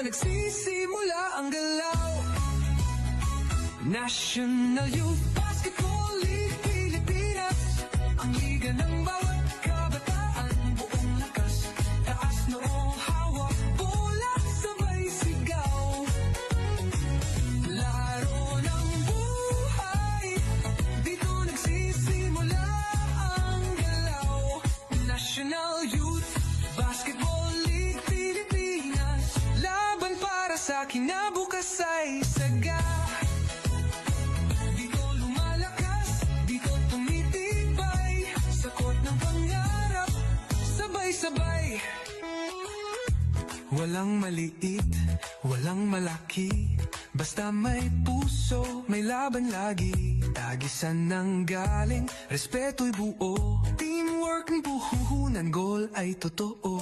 nagsisimula ang galaw. National Youth Basketball League Pilipinas, ang liga ng bawat kabataan, buong lakas, taas noo, hawak, bola, sabay sigaw. Laro ng buhay, dito nagsisimula ang galaw. National Youth Basketball League Pilipinas, laban para sa kinabukasan saga. Dito lumalakas, dito tumitibay, sa court ng pangarap, sabay-sabay. Walang maliit, walang malaki, basta may puso, may laban lagi. Tagisan ng galing, respeto'y buo, teamwork ng puhunan, goal ay totoo.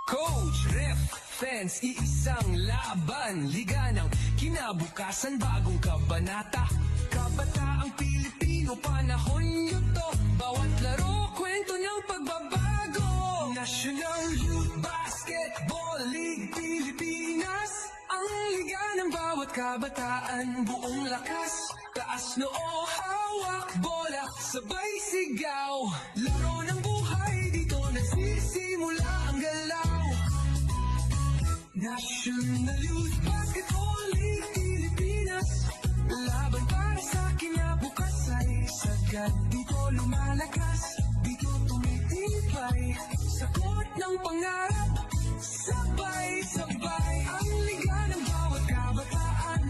Coach, ref, fans, iisang laban, liga ng kinabukasan, bagong kabanata. Kabataang Pilipino, panahon nyo to, bawat laro, kwento niyang pagbabago. National Youth Basketball League Pilipinas, ang liga ng bawat kabataan, buong lakas, taas noo, hawak, bola, sabay sigaw. Laro ng buhay, dito nagsisimula ang galaw. National Youth Basketball League Pilipinas, laban para sa kinabukasan, sagad dito lumalakas, dito tumitibay, sa court ng pangarap, sabay-sabay. Ang liga ng bawat kabataan,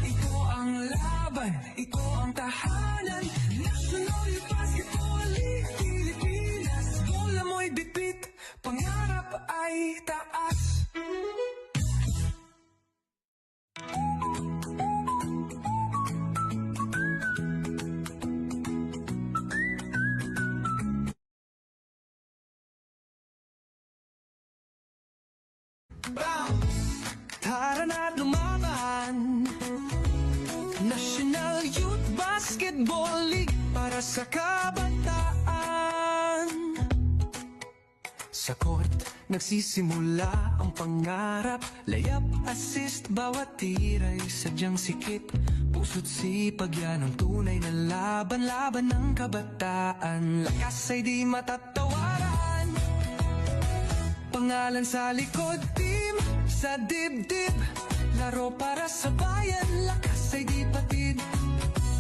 ito ang laban, ito ang tahanan. National Youth Basketball League Pilipinas, bola mo'y bitbit, pangarap ay taas. Tara na't lumaban, National Youth Basketball League para sa kabataan. Sa court, nagsisimula ang pangarap, layup, assist, bawat tiray, sadyang sikip, puso't sipag, yan ang tunay na laban, laban ng kabataan. Lakas ay di matatawaran, pangalan sa likod, team sa dibdib, laro para sa bayan, lakas ay di patid.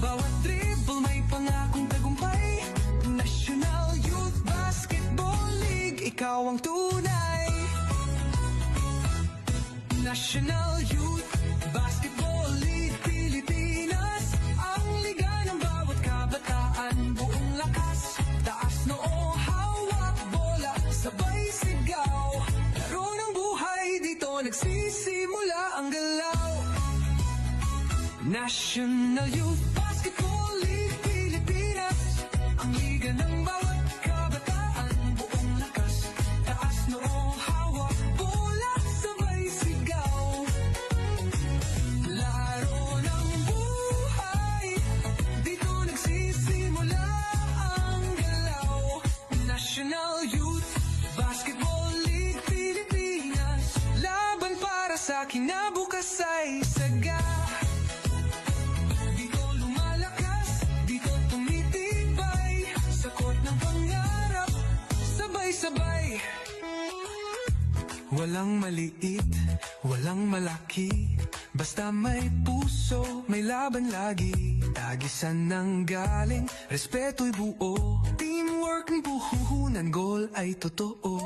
Bawat dribble may pangakong tagumpay, National Youth Basketball League, ikaw ang tunay. National Youth Basketball League Pilipinas, ang liga ng bawat kabataan, buong lakas, taas noo, hawak, bola, sabay sigaw. Laro ng buhay, dito nagsisimula ang galaw. National Youth Basketball League Pilipinas, ang liga ng bawat kabataan, buong lakas, taas noo, hawak, bola, sabay sigaw. Laro ng buhay, dito nagsisimula ang galaw. National Youth Basketball League Pilipinas, laban para sa kinabukasan saga. Dito lumalakas, dito tumitibay, sa court ng pangarap, sabay-sabay. Walang maliit, walang malaki, basta may puso, may laban lagi. Tagisan ng galing, respeto'y buo, teamwork ng puhunan, goal ay totoo.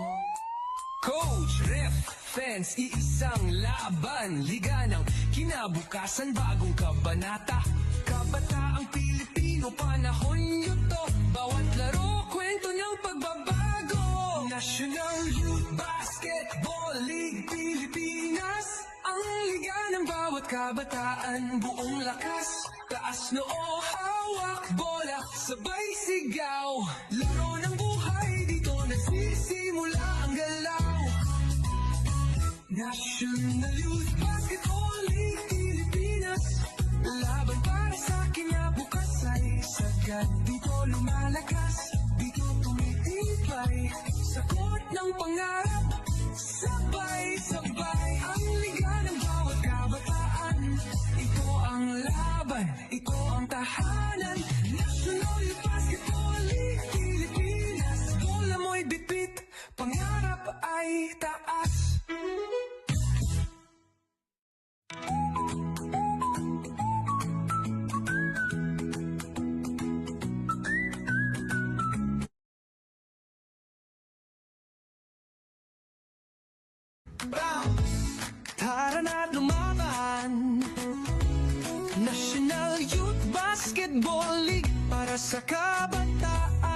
Coach, ref, fans, iisang laban, liga ng kinabukasan, bagong kabanata. Kabataang Pilipino, panahon nyo to, bawat laro, kwento niyang pagbabago. National Youth Basketball League Pilipinas, ang liga ng bawat kabataan, buong lakas, taas noo, hawak, bola, sabay sigaw. Laro ng buhay, dito nagsisimula ang galaw. National Youth Basketball League Pilipinas, laban para sa kinabukasan, sagad dito lumalakas, dito tumitibay, sa court ng pangarap, sabay-sabay. Ang liga ito ang tahanan. National Youth Basketball League Pilipinas. Bola mo'y bitbit, pangarap ay taas. Tara na't lumaban. National Youth Basketball League para sa kabataan.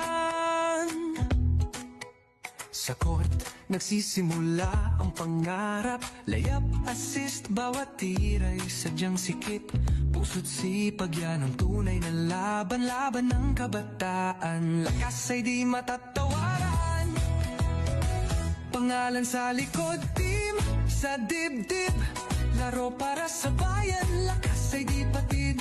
Sa court, nagsisimula ang pangarap. Layup, assist, bawat tira'y sadyang sikip. Puso't sipag, yan ang tunay na laban. Laban ng kabataan, lakas ay di matatawaran. Pangalan sa likod, team sa dibdib. Laro para sa bayan, lakas ay di patid.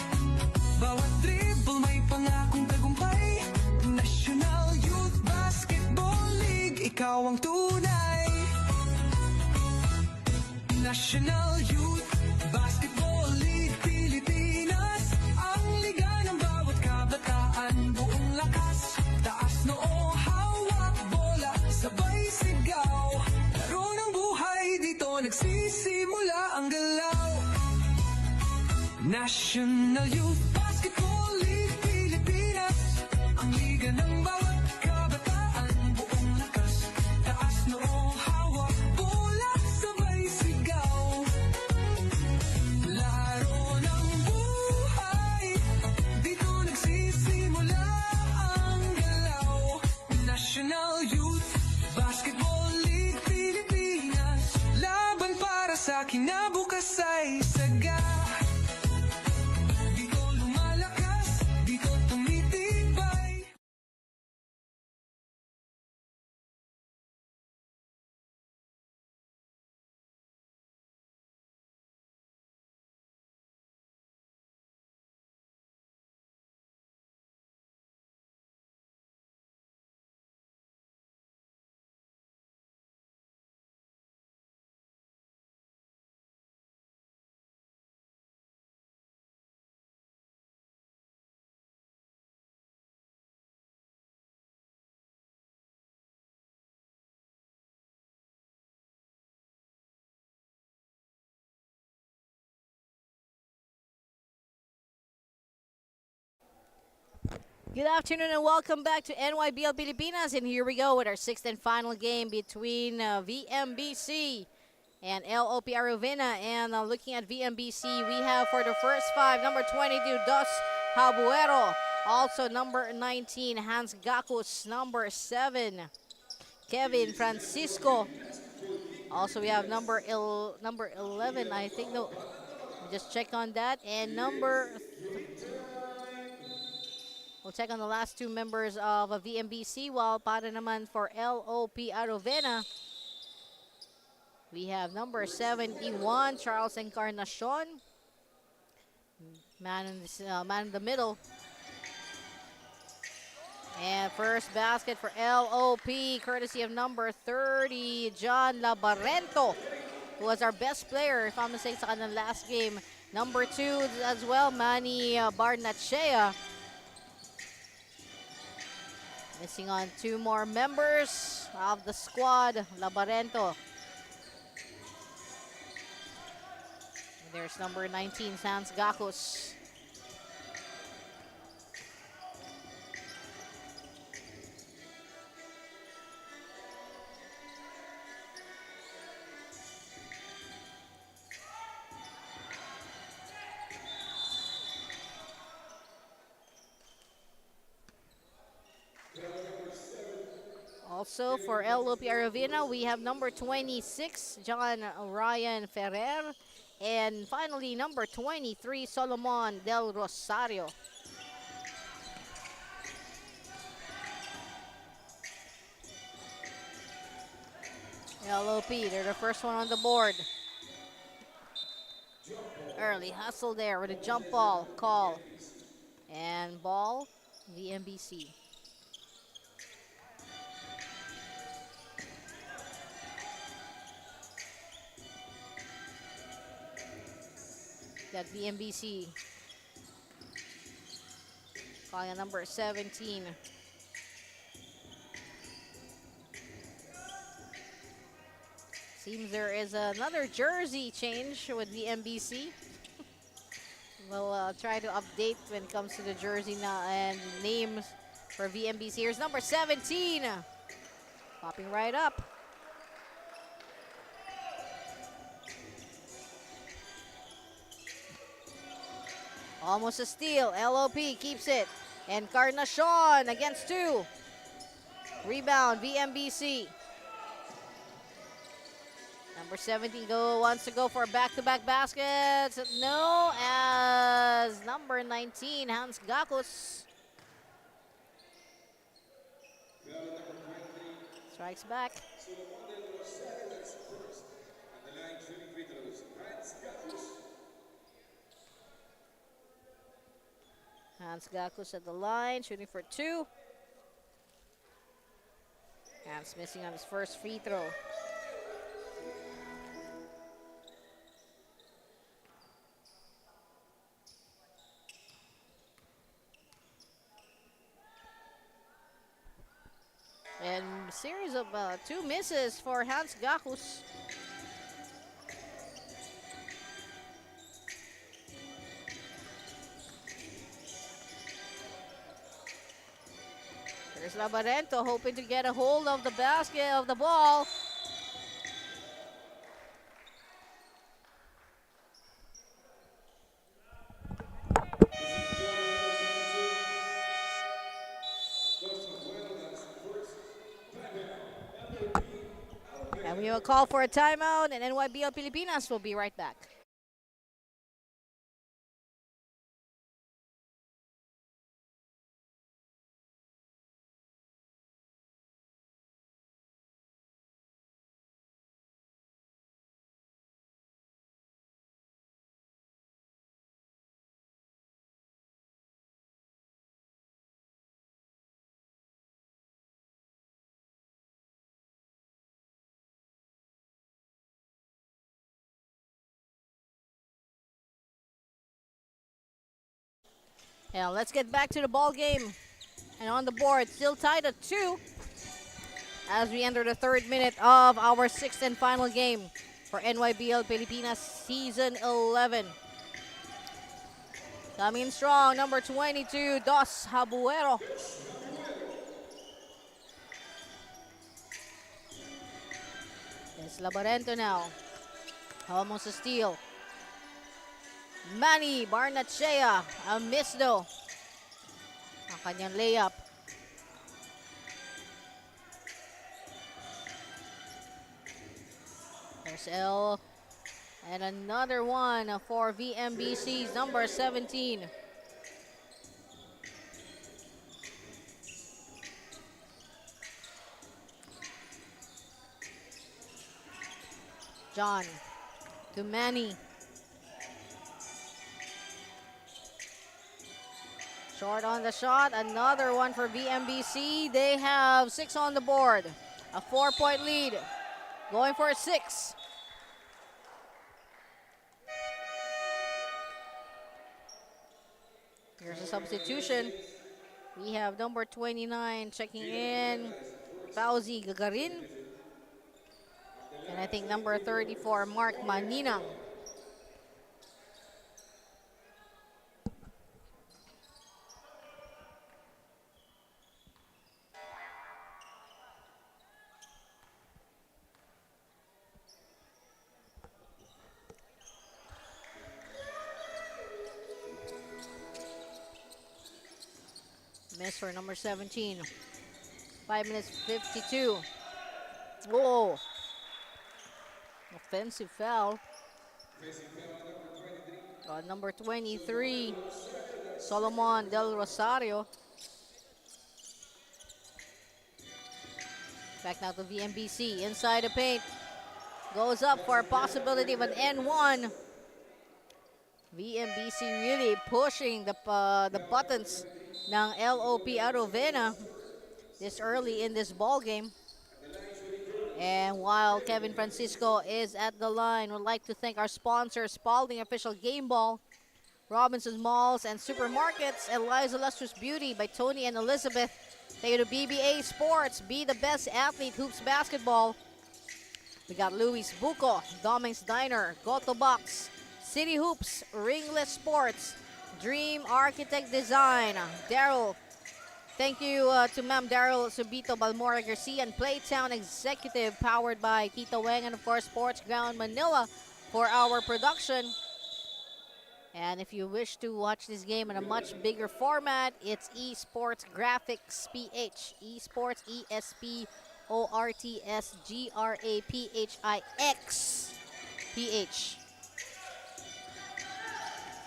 Bawat dribble may pangakong tagumpay. National Youth Basketball League, ikaw ang tunay. National Youth Basketball League Pilipinas, ang liga ng bawat kabataan. Buong lakas, taas noo, hawak bola, sabay sigaw. Laro ng buhay, dito nagsisimula ang galaw. National Youth Basketball League Pilipinas, ang liga ng bawat kabataan. Buong lakas, taas noo, hawak bola, sabay sigaw. Laro ng buhay, dito nagsisimula ang galaw. National Youth Basketball League Pilipinas, laban para sa kinabukasan saga. Dito lumalakas, dito tumitibay. Good afternoon and welcome back to Nybl Pilipinas, and here we go with our sixth and final game between VMBC and LOP Arrovena. And looking at VMBC, we have for the first five, number 22, Dos Habuero. Also number 19, Hans Gakus. Number 7, Kevin Francisco. Also we have number 11, I think, no, just check on that. And we'll check on the last two members of VMBC, while para naman for LOP Arrovena, we have number 71, Charles Encarnacion, man in the middle. And first basket for LOP, courtesy of number 30, John Labarento, who was our best player, if I'm mistaken, sa kanilang last game. Number 2 as well, Manny Barnachea. Missing on two more members of the squad, Labarento. There's number 19, Sans Gakus. Also for LOP Arrovena, we have number 26, John Ryan Ferrer. And finally, number 23, Solomon Del Rosario. LOP, they're the first one on the board. Early hustle there with a jump ball call. And ball, VMBC. That VMBC Calling on number 17. Seems there is another jersey change with the MBC. We'll try to update when it comes to the jersey and names for VMBC. Here's number 17. Popping right up. Almost a steal. LOP keeps it. Encarnacion against 2. Rebound, VMBC. Number 17 wants to go for back-to-back baskets. No, as number 19, Hans Gakus, strikes back. Hans Gakus at the line, shooting for 2. Hans missing on his first free throw. And series of 2 misses for Hans Gakus. Here's Labarento hoping to get a hold of the basket of the ball. And we will call for a timeout, and NYBL Pilipinas will be right back. Now let's get back to the ball game. And on the board, still tied at 2 as we enter the 3rd minute of our 6th and final game for NYBL Pilipinas Season 11. Coming in strong, number 22, Dos Habuero. It's Labarento now. Almost a steal. Manny Barnachea, a miss though. Ang kanyang layup. There's L. And another one for VMBC's number 17. John to Manny. Short on the shot, another one for VMBC. They have 6 on the board. A 4-point lead. Going for a 6. Here's a substitution. We have number 29 checking in, Fauzi Gagarin. And I think number 34, Mark Maninang. Miss for number 17. 5 minutes 52. Whoa. Offensive foul. Number 23, Solomon Del Rosario. Back now to VMBC. Inside the paint. Goes up for a possibility of an N1. VMBC really pushing the buttons ng LOP Arrovena this early in this ball game. And while Kevin Francisco is at the line, we'd like to thank our sponsor, Spalding Official Game Ball, Robinson's Malls and Supermarkets, Eliza Lustrous Beauty by Tony and Elizabeth. Thank you to BBA Sports, Be the Best Athlete, Hoops Basketball. We got Luis Buco, Doming's Diner, Goto Box, City Hoops, Ringless Sports, Dream Architect Design, Daryl. Thank you to Ma'am Daryl Subito Balmora Garcia and Playtown Executive, powered by Tito Weng, and of course Sports Ground Manila for our production. And if you wish to watch this game in a much bigger format, it's Esports Graphics PH. Esports ESPORTS GRAPHIX PH.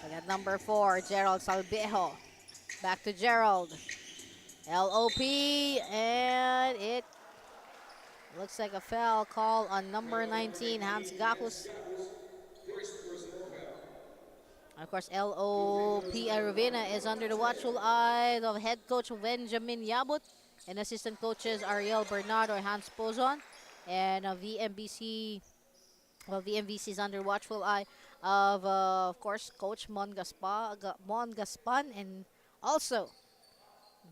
We got number 4, Gerald Salvejo. Back to Gerald. LOP, and it looks like a foul call on number 19, Hans Gakus. Of course, LOP Arrovena is under the watchful eye of head coach Benjamin Yabut and assistant coaches Ariel Bernardo and Hans Pozon. And VMBC, well, VMBC is under watchful eye of course, Coach Mon Gaspan, and also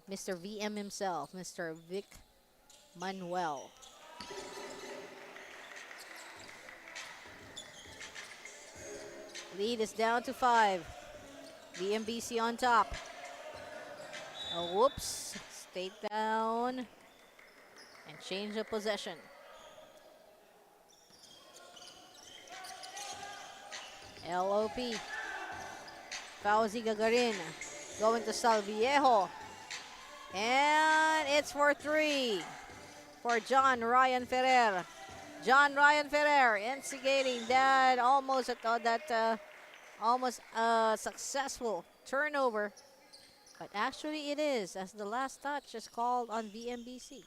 Mr. VM himself, Mr. Vic Manuel. Lead is down to 5. VMBC on top. Oh, whoops. Stayed down and change of possession. LOP. Fauzi Gagarin going to Salviejo. And it's for 3 for John Ryan Ferrer. John Ryan Ferrer instigating that almost successful turnover. But actually it is, as the last touch is called on VMBC.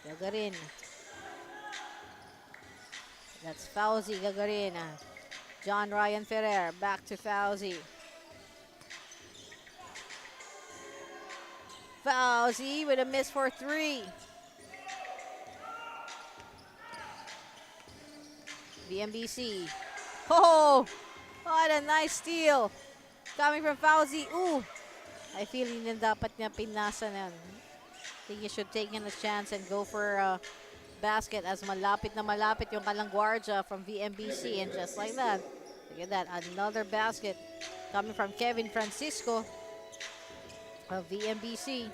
Gagarin. That's Fauzi Gagarin. John Ryan Ferrer back to Fauzi. Fauzi with a miss for 3. VMBC. Oh, what a nice steal. Coming from Fauzi. Ooh, I feel yun dapat niya pinasa na. I think he should take in a chance and go for a basket, as malapit na malapit yung kalang guardia from VMBC, and just like that. Look at that, another basket coming from Kevin Francisco of VMBC.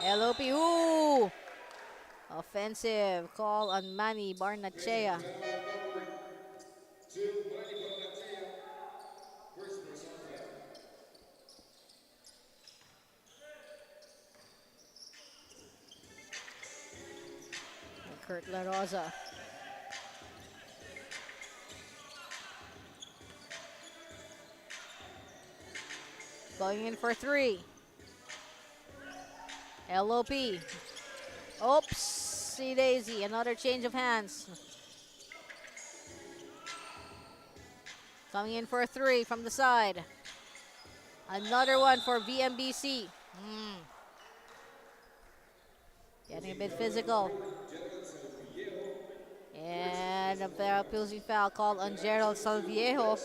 LOP, ooh! Offensive call on Manny Barnachea. And Kurt La Rosa. Going in for 3. LOP. Oopsie daisy, another change of hands. Coming in for 3 from the side. Another one for VMBC. Getting a bit physical. And a opposing foul called on Gerald Salviejo.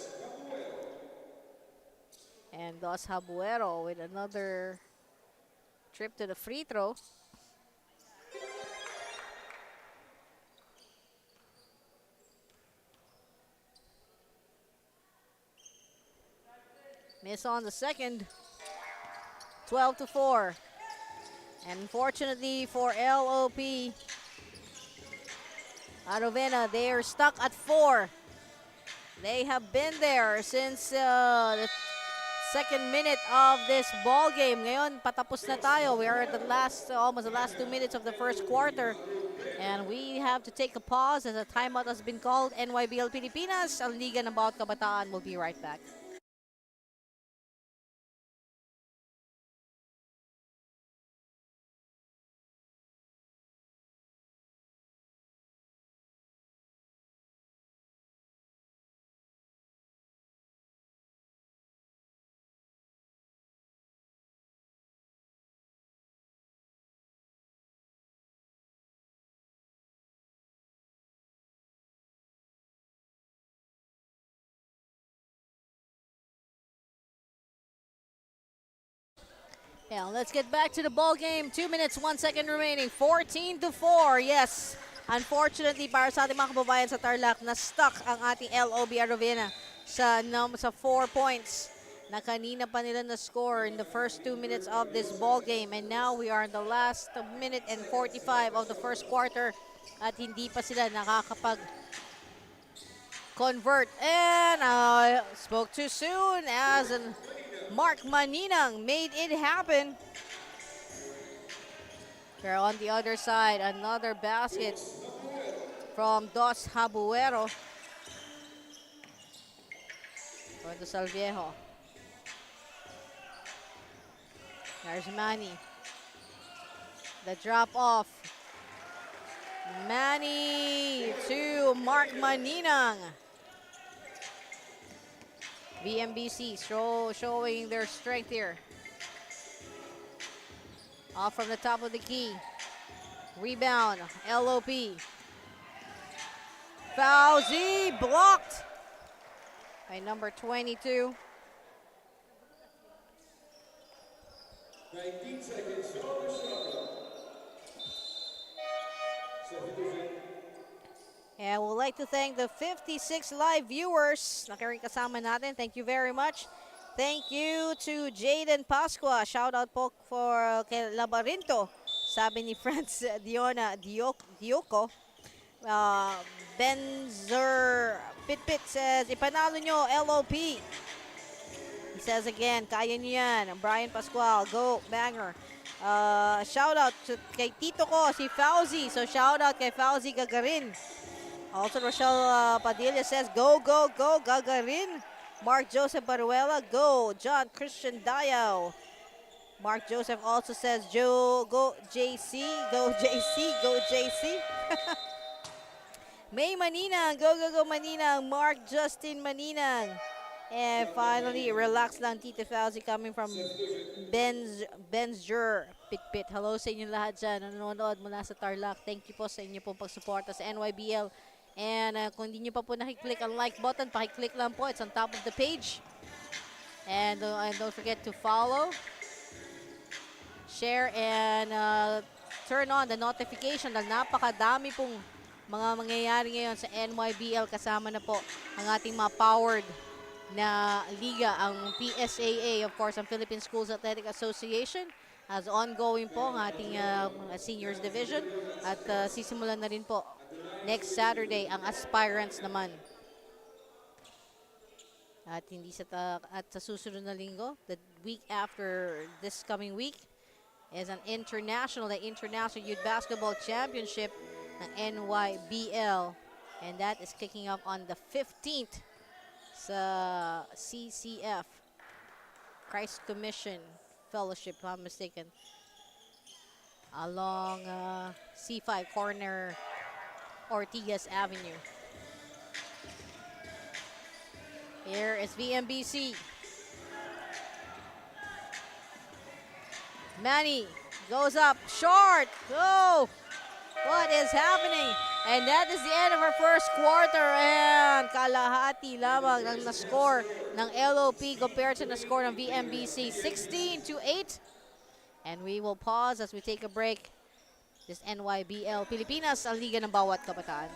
And Dos Habuero with another trip to the free throw. Miss on the second. 12-4. And unfortunately for LOP Arrovena, they are stuck at 4. They have been there since the second minute of this ball game. Ngayon, patapos na tayo. We are at the last, almost the last 2 minutes of the first quarter. And we have to take a pause as a timeout has been called. NYBL Pilipinas, ang Liga ng Bawat Kabataan. We'll be right back. Yeah, let's get back to the ball game. 2 minutes, 1 second remaining. 14-4. Yes. Unfortunately, para sa ating mga kababayan sa Tarlac, na-stuck ang ating LOB Arrovena sa 4 points na kanina pa nila na-score in the first 2 minutes of this ball game. And now we are in the last minute and 45 of the first quarter at hindi pa sila nakakapag-convert. And spoke too soon as Mark Maninang made it happen. Here on the other side, another basket from Dos Habuero. Going to Salviejo. There's Manny. The drop off. Manny to Mark Maninang. VMBC showing their strength here. Off from the top of the key. Rebound, LOP. Fauzi blocked by number 22. 19 seconds. And we'd like to thank the 56 live viewers na karing kasama natin. Thank you very much. Thank you to Jaden Pasqua. Shout out po for kay Labarinto. Sabi ni Franz Dioco. Benzer Pitpit says, ipanalo nyo LOP. He says again, kaya nyo yan. Brian Pascual, go, banger. Shout out kay Tito ko, si Fauzi. So shout out kay Fauzi Gagarin. Also Rochelle Padilla says, go, go, go, Gagarin. Mark Joseph Baruela, go. John Christian Dayao. Mark Joseph also says, go JC, go JC, go JC. May Maninang, go, go, go Maninang. Mark Justin Maninang. And finally, relax lang Tito Fauzi coming from Benzer Pitpit. Hello sa inyo lahat dyan. Nanonood mula sa Tarlac. Thank you po sa inyo pong pagsuporta sa NYBL. And kung hindi nyo pa po nakiklik ang like button, pakiclick lang po. It's on top of the page. And don't forget to follow, share, and turn on the notification dahil napakadami pong mga mangyayari ngayon sa NYBL. Kasama na po ang ating mga powered na liga, ang PSAA, of course, ang Philippine Schools Athletic Association. As ongoing po ang ating seniors division. At sisimulan na rin po next Saturday ang aspirants naman. At hindi at sa susunod na linggo, the week after this coming week, is the International Youth Basketball Championship ng NYBL. And that is kicking off on the 15th sa CCF, Christ Commission Fellowship, if I'm mistaken, along C5 corner Ortigas Avenue. Here is VMBC. Manny goes up short. Oh, what is happening? And that is the end of our first quarter. And kalahati lamang ng na-score ng LOP compared to na-score ng VMBC. 16-8. And we will pause as we take a break. This NYBL Pilipinas, ang liga ng bawat kabataan.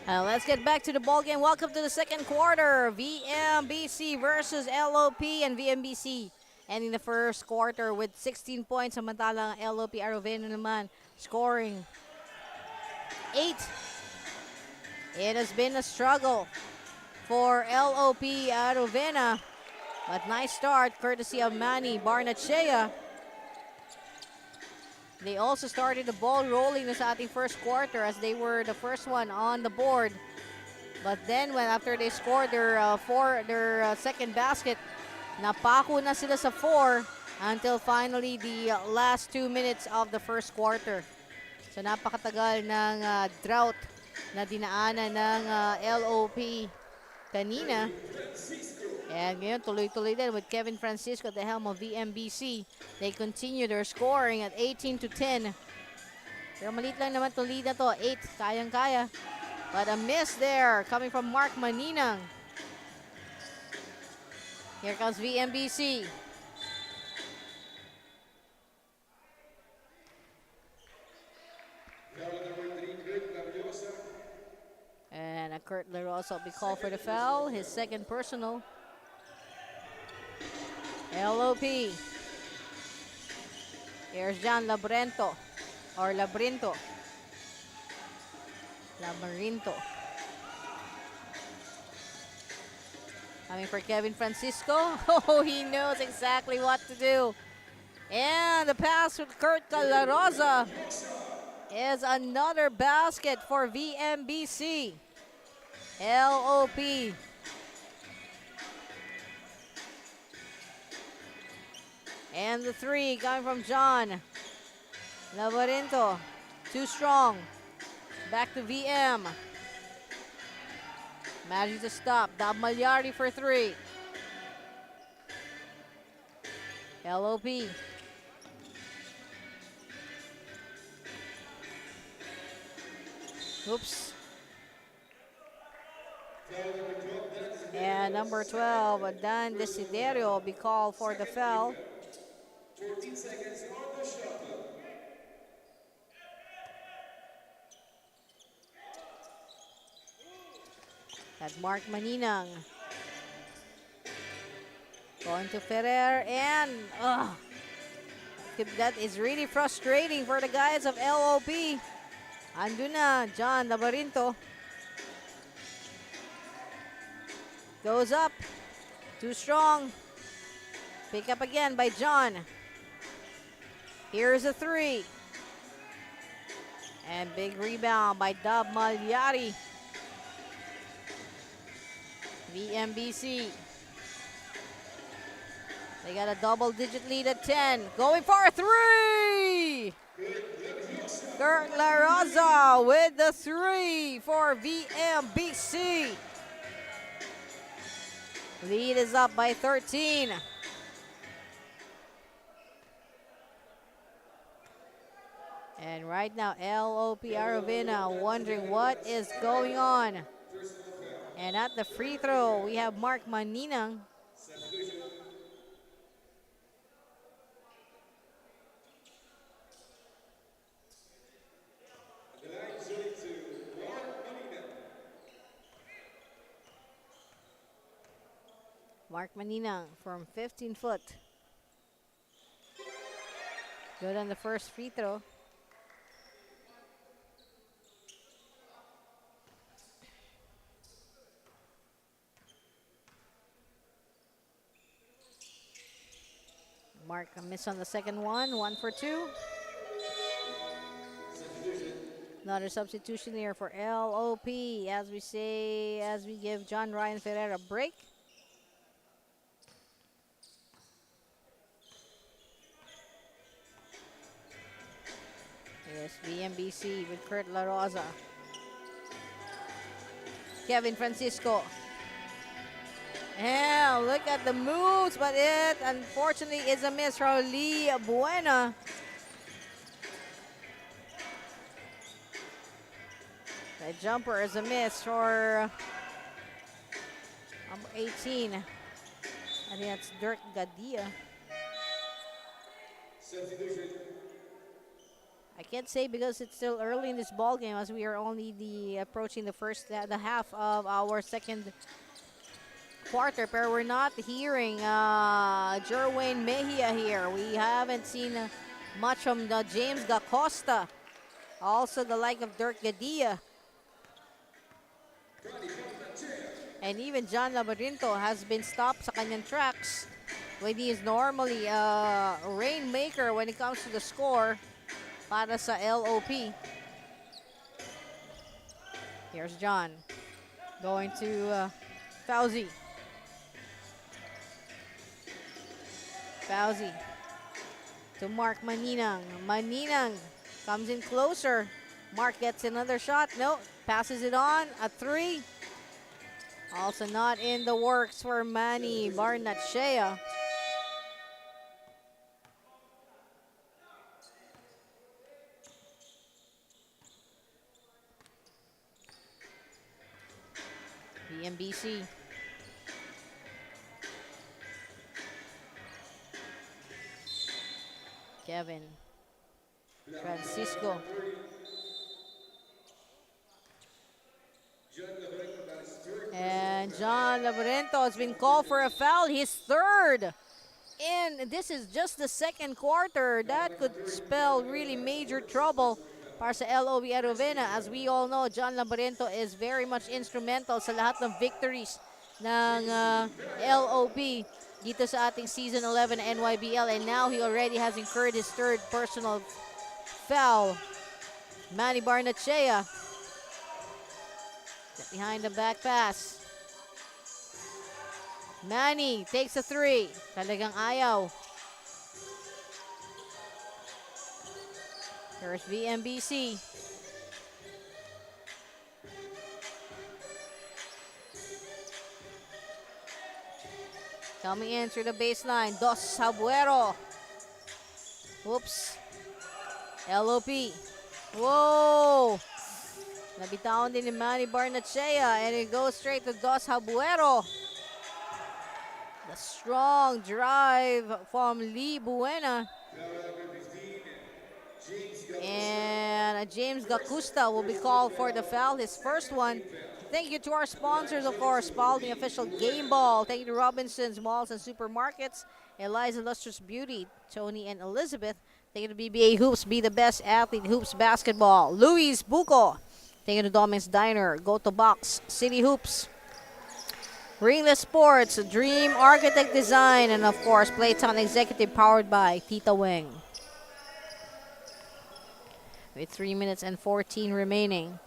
Let's get back to the ball game. Welcome to the second quarter. VMBC versus LOP, and VMBC ending the first quarter with 16 points. Samantalang LOP Arrovena naman scoring 8. It has been a struggle for LOP Arrovena, but nice start courtesy of Manny Barnachea. They also started the ball rolling sa ating first quarter as they were the first one on the board. But then after they scored their second basket, napako na sila sa 4 until finally the last 2 minutes of the first quarter. So napakatagal ng drought na dinaanan ng LOP kanina. And ngayon, tuloy-tuloy din with Kevin Francisco at the helm of VMBC. They continue their scoring at 18-10. Pero maliit lang naman itong lead na to. 8, kayang-kaya. But a miss there coming from Mark Maninang. Here comes VMBC. And Kurt Larosa will be called for the foul. His second personal. LOP. Here's John Labrinto. Or Labrinto. Labrinto. Coming for Kevin Francisco. Oh, he knows exactly what to do. And the pass with Kurt Larosa is another basket for VMBC. LOP. And the 3 coming from John Labrinto. Too strong. Back to VM. Managing to stop. Dab Malyari for 3. LOP. Oops. And number 12, Dan Desiderio will be called for the foul. 14 seconds on the shot clock. At Mark Maninang. Going to Ferrer, and that is really frustrating for the guys of LOP. Ando na, John Labrinto. Goes up. Too strong. Pick up again by John. Here's a 3. And big rebound by Dab Malyari. VMBC. They got a double-digit lead at 10. Going for a 3! Kurt Larosa with the 3 for VMBC. Lead is up by 13. And right now, LOP Arrovena wondering what is going on. And at the free throw, we have Mark Maninang. Mark Maninang from 15 foot. Good on the first free throw. Mark a miss on the second one. 1 for 2. Another substitution here for LOP as we give John Ryan Ferreira a break. Yes, VMBC with Kurt Larosa. Kevin Francisco. Yeah, look at the moves, but it unfortunately is a miss from Lee Buena. The jumper is a miss for number 18. I think that's Dirk Gadia. I can't say because it's still early in this ball game as we are only approaching the half of our second quarter. But we're not hearing Jerwayne Mejia here. We haven't seen much from James Gacosta. Also the like of Dirk Gadia. And even John Labarinto has been stopped sa kanyang tracks when he is normally a rainmaker when it comes to the score para sa LOP. Here's John going to Fauzi. Fauzi to Mark Maninang. Maninang comes in closer. Mark gets another shot. No, passes it on. A 3. Also not in the works for Manny Barnachea. VMBC. Kevin. Francisco. And John Labarento has been called for a foul. His third. And this is just the second quarter. That could spell really major trouble para sa LOB Arrovena. As we all know, John Labarento is very much instrumental sa lahat ng victories ng LOB dito sa ating Season 11 NYBL. And now he already has incurred his third personal foul. Manny Barnachea. Behind the back pass. Manny takes a 3. Talagang ayaw. Here's VMBC. Coming in through the baseline. Dos Sabuero. Whoops. LOP. Whoa. Nabitawan din ni Manny Barnachea, and it goes straight to Dos Habuero. The strong drive from Lee Buena. And James Gacusta will be called for the foul, his first one. Thank you to our sponsors, of course, Spalding Official Game Ball. Thank you to Robinson's Malls and Supermarkets, Eliza Lustrous Beauty, Tony and Elizabeth. Thank you to BBA Hoops, be the best athlete, Hoops Basketball. Luis Buco. Thank you to Domin's Diner, Go to Box, City Hoops, Ringless Sports, Dream Architect Design, and of course, Playtown Executive powered by Tita Weng. With 3 minutes and 14 remaining.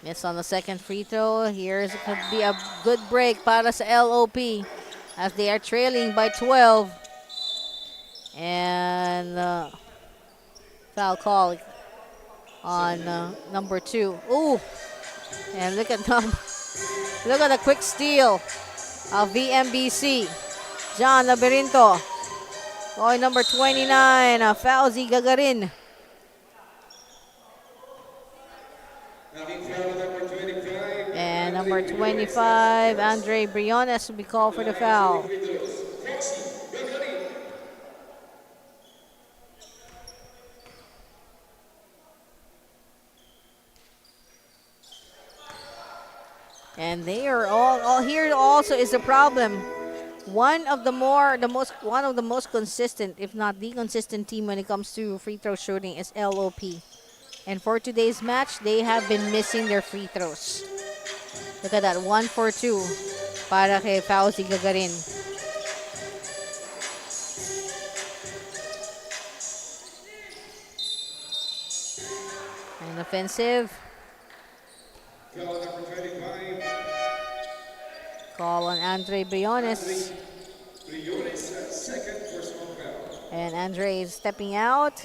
Miss on the second free throw. Here's could be a good break para sa LOP as they are trailing by 12. And foul call on number 2. Ooh, and look at the quick steal of VMBC. John Labirinto going number 29, Fauzi Gagarin. And number 25, Andre Briones will be called for the foul. And they are all here. Also is the problem. One of the most consistent, if not the consistent team when it comes to free throw shooting is LOP. And for today's match, they have been missing their free throws. Look at that, 1 for 2 para kay Fauzi Gagarin. And offensive. Call on Andre Briones. And Andre is stepping out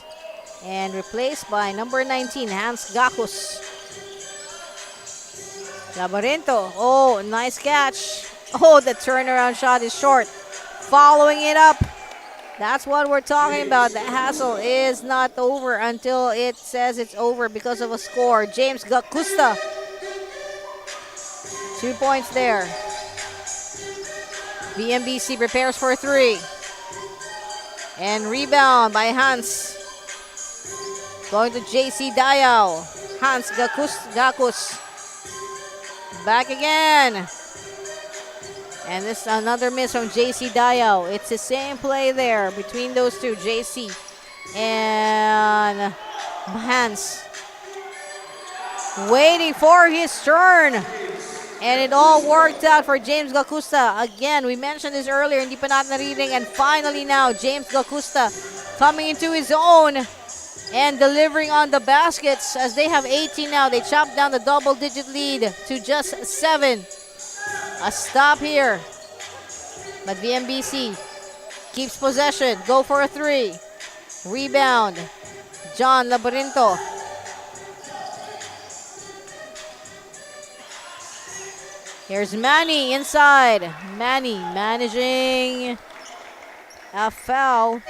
and replaced by number 19, Hans Gakus. Labarento. Oh, nice catch. Oh, the turnaround shot is short. Following it up. That's what we're talking about. The hassle is not over until it says it's over because of a score. James Gacusta. 2 points there. VMBC prepares for 3. And rebound by Hans. Going to JC Dayao. Hans Gakus. Back again. And this is another miss from JC Dayao. It's the same play there between those two, JC and Hans. Waiting for his turn. And it all worked out for James Gacusta. Again, we mentioned this earlier, hindi pa natin narinig. And finally now, James Gacusta coming into his own and delivering on the baskets as they have 18 now. They chopped down the double-digit lead to just 7. A stop here. But VMBC keeps possession. Go for a 3. Rebound. John Labyrinto. Here's Manny inside. Manny managing a foul.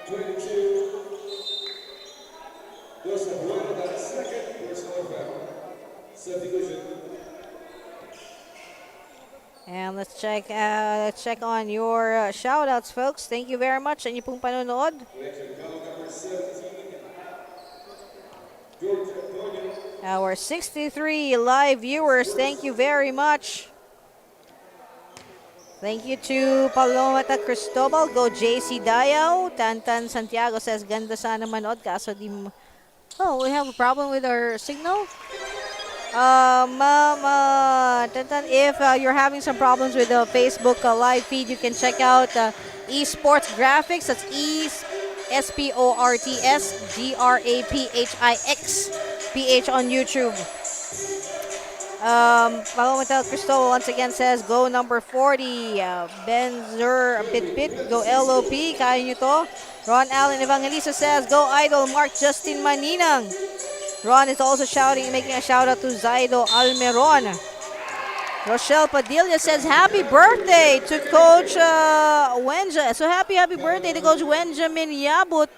22. Dos Arrovena, that second personal foul. Subdivision. And let's check on your shout-outs, folks. Thank you very much sa inyo pong panonood. Collection foul number 17. George Antonio. Our 63 live viewers, thank you very much. Thank you to Palomata Cristobal. Go JC Dayao. Tantan Santiago says, ganda sana manood kaso di mo. Oh, we have a problem with our signal? Tantan, if you're having some problems with the Facebook live feed, you can check out Esports Graphics. That's ESportsGraphics on YouTube. Palomata Cristobal once again says, go number 40. Benzer Bit. Go LOP. Kaya nyo to. Ron Allen Evangelista says, go Idol. Mark Justin Maninang. Ron is also making a shout out to Zaido Almeron. Rochelle Padilla says, happy birthday to Coach Wenja. So happy birthday to Coach Wenjamin Yabut.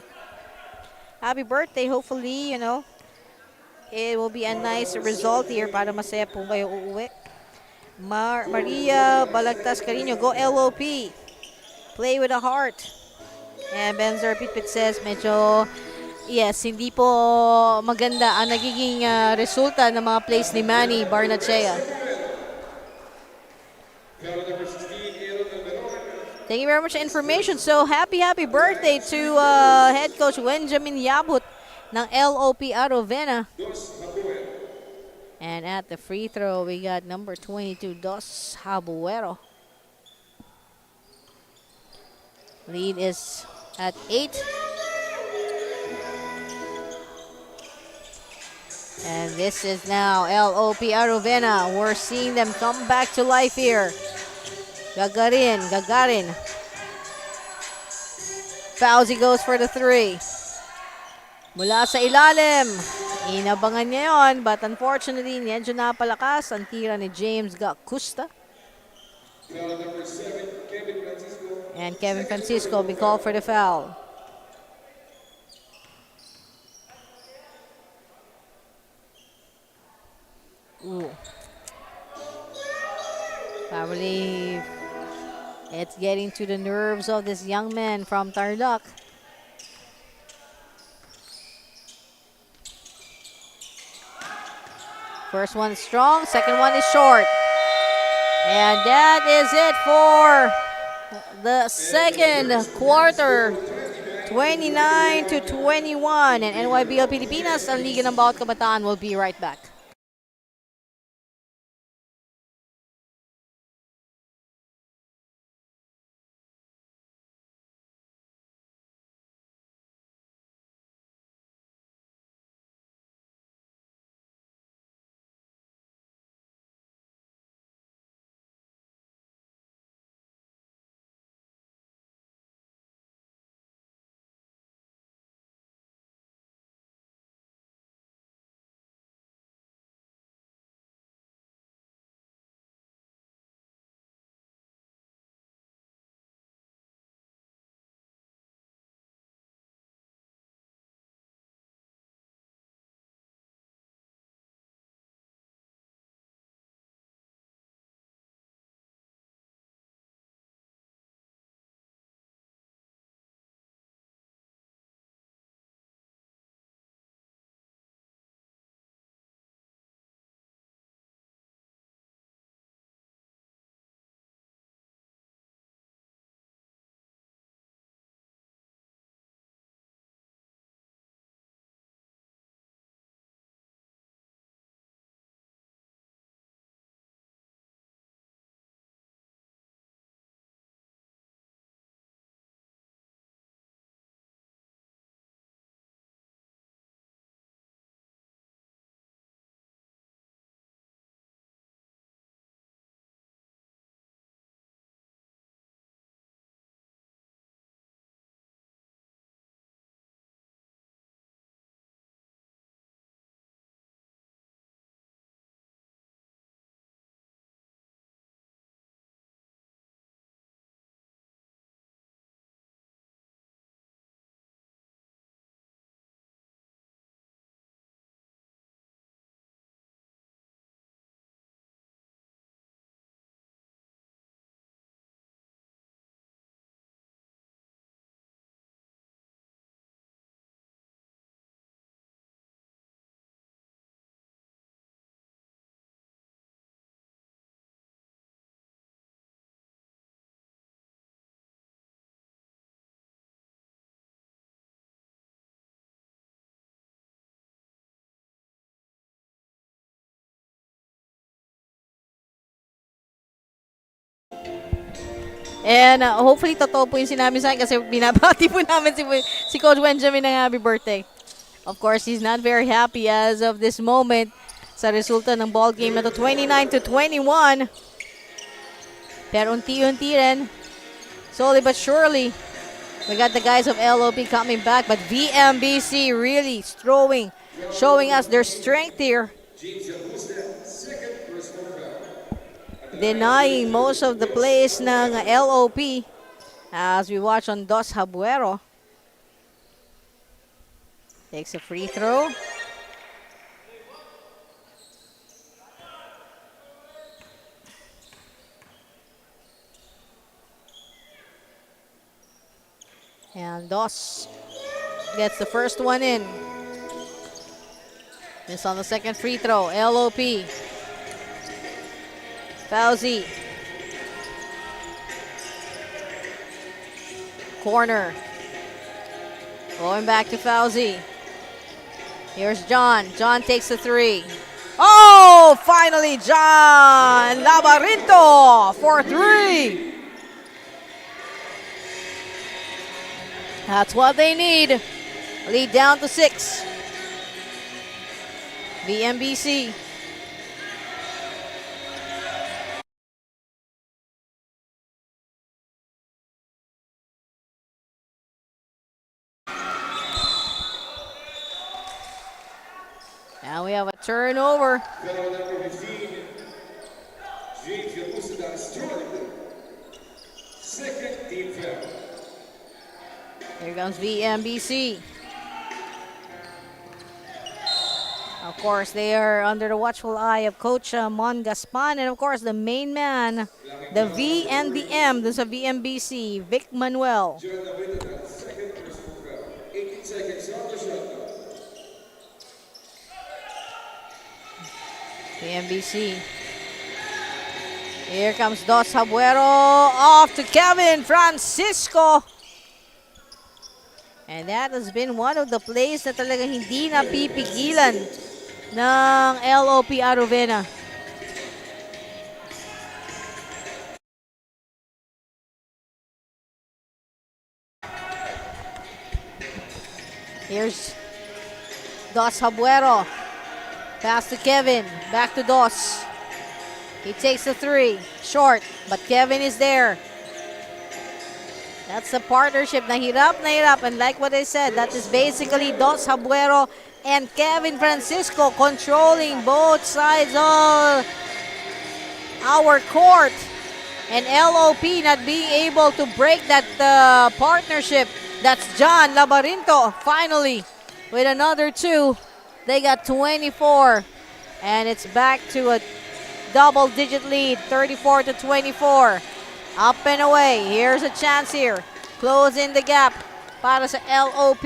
Happy birthday. Hopefully, it will be a nice result here para masaya po kayo uuwi. Maria Balagtas Carino, go LOP. Play with a heart. And Benzer Pitpit says, medyo, yes, hindi po maganda ang nagiging resulta ng mga plays ni Manny Barnachea. Thank you very much for information. So, happy birthday to head coach Wenjamin Yabut ng LOP Arrovena. And at the free throw, we got number 22, Dos Habuero. Lead is at 8. And this is now LOP Arrovena. We're seeing them come back to life here. Gagarin. Fauzi goes for the 3. Mula sa ilalim. Inabangan niya yun, but unfortunately, medyo napalakas ang tira ni James Gacusta. And Kevin Francisco be called for the foul. Ooh. Probably it's getting to the nerves of this young man from Tarlac. First one is strong, second one is short. And that is it for the second quarter. 29-21. And NYBL Pilipinas, ang Liga ng Bawat Kabataan, will be right back. And hopefully totoo po yung sinabi sa akin kasi binabati po namin si Coach Benjamin ng happy birthday. Of course, he's not very happy as of this moment sa resulta ng ball game na to, 29-21. Pero unti-unti rin, slowly but surely, we got the guys of LOP coming back, but VMBC really showing us their strength here, denying most of the plays ng LOP as we watch on Dos Habuero. Takes a free throw. And Dos gets the first one in. Miss on the second free throw. LOP. Fauzi. Corner. Going back to Fauzi. Here's John. John takes the three. Oh, finally John Labarinto for three. That's what they need. Lead down to 6. VMBC. Now we have a turnover. Second team foul. Here comes VMBC. Of course, they are under the watchful eye of Coach Mon Gaspan, and of course, the main man, the V and the M, this is a VMBC, Vic Manuel. Second personal foul. 18 seconds on the shot clock. VMBC. Here comes Dos Habuero, off to Kevin Francisco. And that has been one of the plays na talagang hindi napipigilan ng LOP Arrovena. Here's Dos Habuero. Pass to Kevin. Back to Dos. He takes the three. Short, but Kevin is there. That's a partnership na hirap. And like what I said, that is basically Dos Habuero and Kevin Francisco controlling both sides of our court. And LOP not being able to break that partnership. That's John Labarinto finally with another 2. They got 24. And it's back to a double-digit lead, 34-24. Up and away. Here's a chance here. Closing the gap para sa LOP.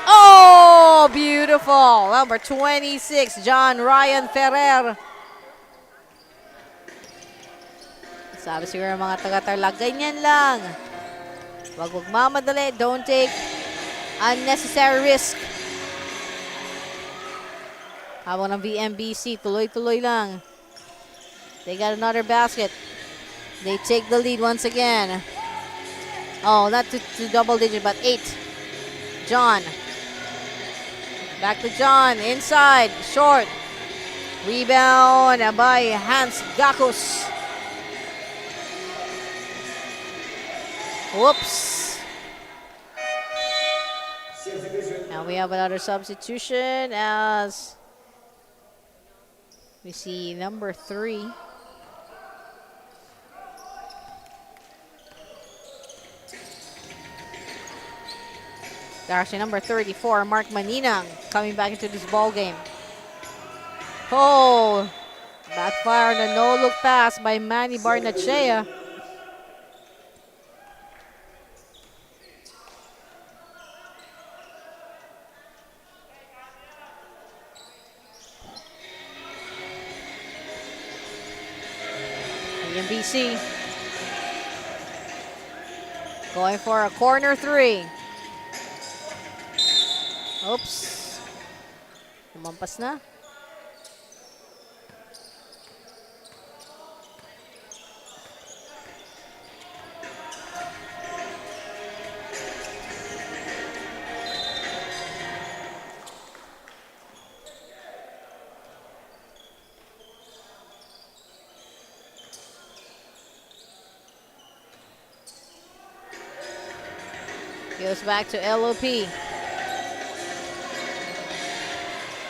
Oh, beautiful. Number 26, John Ryan Ferrer. Sabi siguro ng mga taga-Tarlac, ganyan lang. Wag mamadali. Don't take unnecessary risk. Habang ng VMBC, tuloy-tuloy lang. They got another basket. They take the lead once again. Oh, not to double digit, but 8. John. Back to John. Inside. Short. Rebound by Hans Gakus. Whoops. Now we have another substitution as we see number 3. Actually, number 34, Mark Maninang, coming back into this ball game. Oh, backfire on a no-look pass by Manny Barnachea. NBC going for a corner 3. Oops. Lumampas na. Goes back to LOP.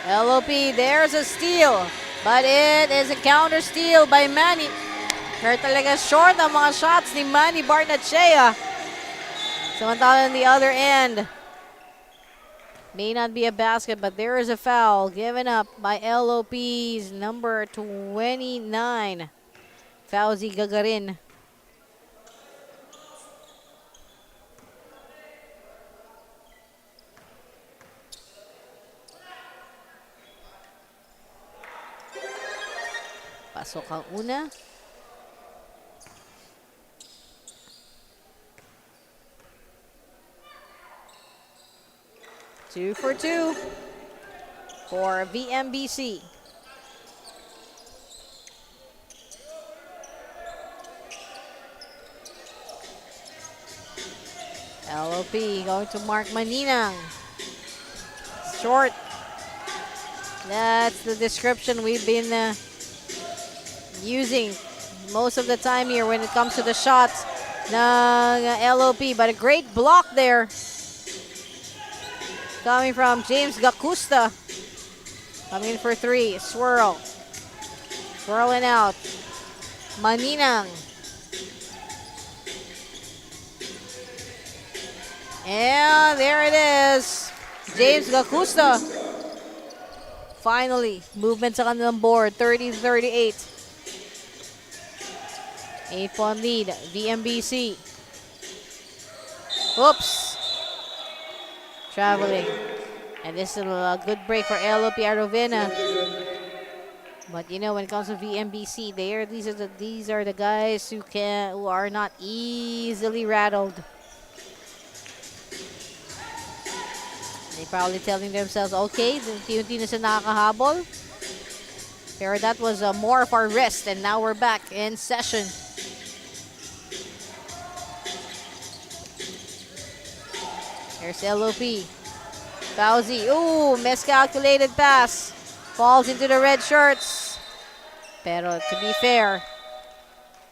LOP, there's a steal. But it is a counter steal by Manny. Kaya talaga short ang mga shots ni Manny Barnachea. Samantala on the other end. May not be a basket, but there is a foul given up by LOP's number 29, Fauzi Gagarin. Pasok ang una. Two for two for VMBC. LOP going to Mark Maninang. Short. That's the description we've been using most of the time here when it comes to the shots ng LOP. But a great block there coming from James Gacusta. Coming in for three. Swirl. Swirling out. Maninang. And there it is. James Gacusta. Finally, movement sa kanilang board. 30-38. 8-point lead. VMBC. Oops. Traveling. And this is a good break for LOP Arrovena. But you know, when it comes to VMBC, these are the guys who are not easily rattled. They probably telling themselves, okay, unti-unti na siya nakakahabol. Pero that was more of our rest, and now we're back in session. There's LOP. Fauzi. Ooh, miscalculated pass. Falls into the red shirts. Pero to be fair,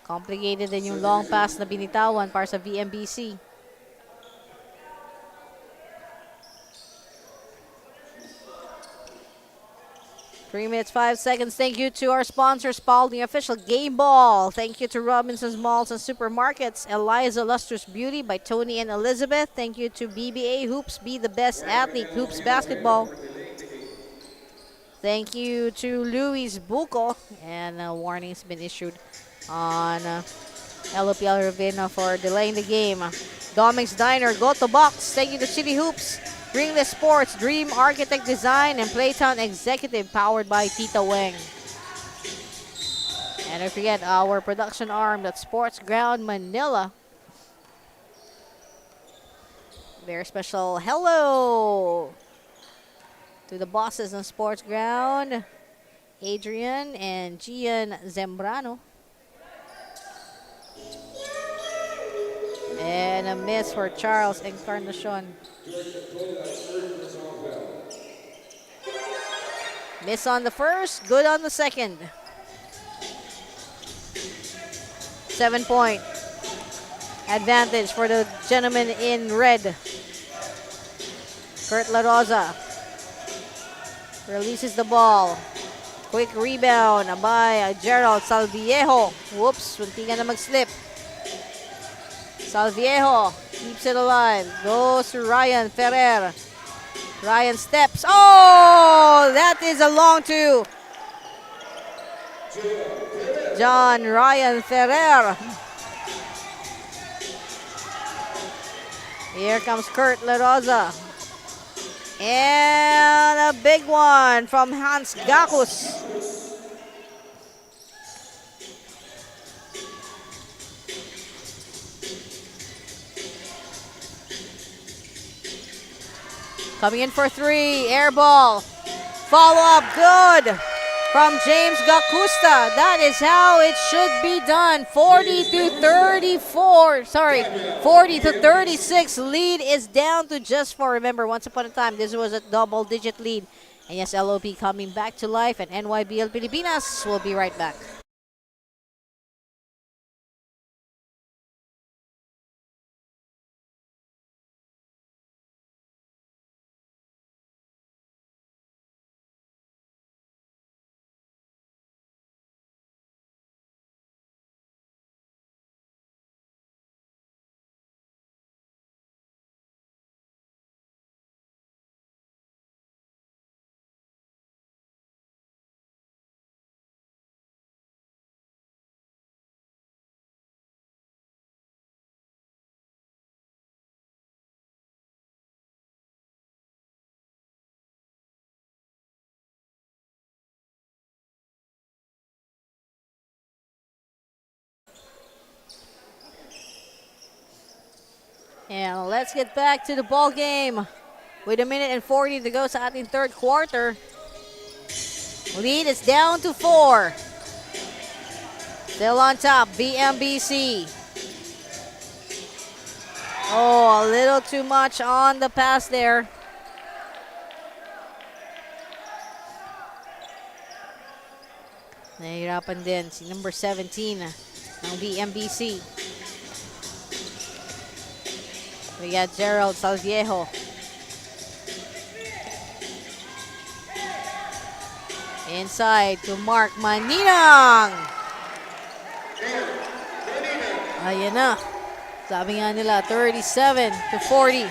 complicated din yung long pass na binitawan para sa VMBC. 3 minutes, 5 seconds. Thank you to our sponsors, Paul, the official Game Ball. Thank you to Robinson's Malls and Supermarkets, Eliza Lustrous Beauty by Tony and Elizabeth. Thank you to BBA Hoops, Be the Best Athlete, Hoops Basketball. Thank you to Luis Buco, and a warning's been issued on LOP Arrovena for delaying the game. Doming's Diner, Go to Box. Thank you to City Hoops, Ringless Sports, Dream Architect Design, and Playtown Executive, powered by Tita Weng. And don't forget our production arm, that's Sports Ground Manila. Very special hello to the bosses on Sports Ground, Adrian and Gian Zembrano. And a miss for Charles Encarnacion. Miss on the first, good on the second. 7-point advantage for the gentleman in red. Kurt La Rosa releases the ball. Quick rebound by Gerald Salviejo. Whoops, munti na mag-slip. Salviejo keeps it alive. Goes to Ryan Ferrer. Ryan steps. Oh, that is a long two. John Ryan Ferrer. Here comes Kurt La Rosa. And a big one from Hans Gakus. Coming in for three, air ball. Follow up, good from James Gacusta. That is how it should be done. 40-36. Lead is down to just 4. Remember, once upon a time, this was a double-digit lead. And yes, LOP coming back to life, and NYBL Pilipinas will be right back. And let's get back to the ball game. With 1:40 to go sa ating third quarter. Lead is down to 4. Still on top, VMBC. Oh, a little too much on the pass there. Nahihirapan din si number 17 ng VMBC. We got Gerald Salviejo. Inside to Mark Maninang. Ayan na. Sabi nga nila, 37 to 40.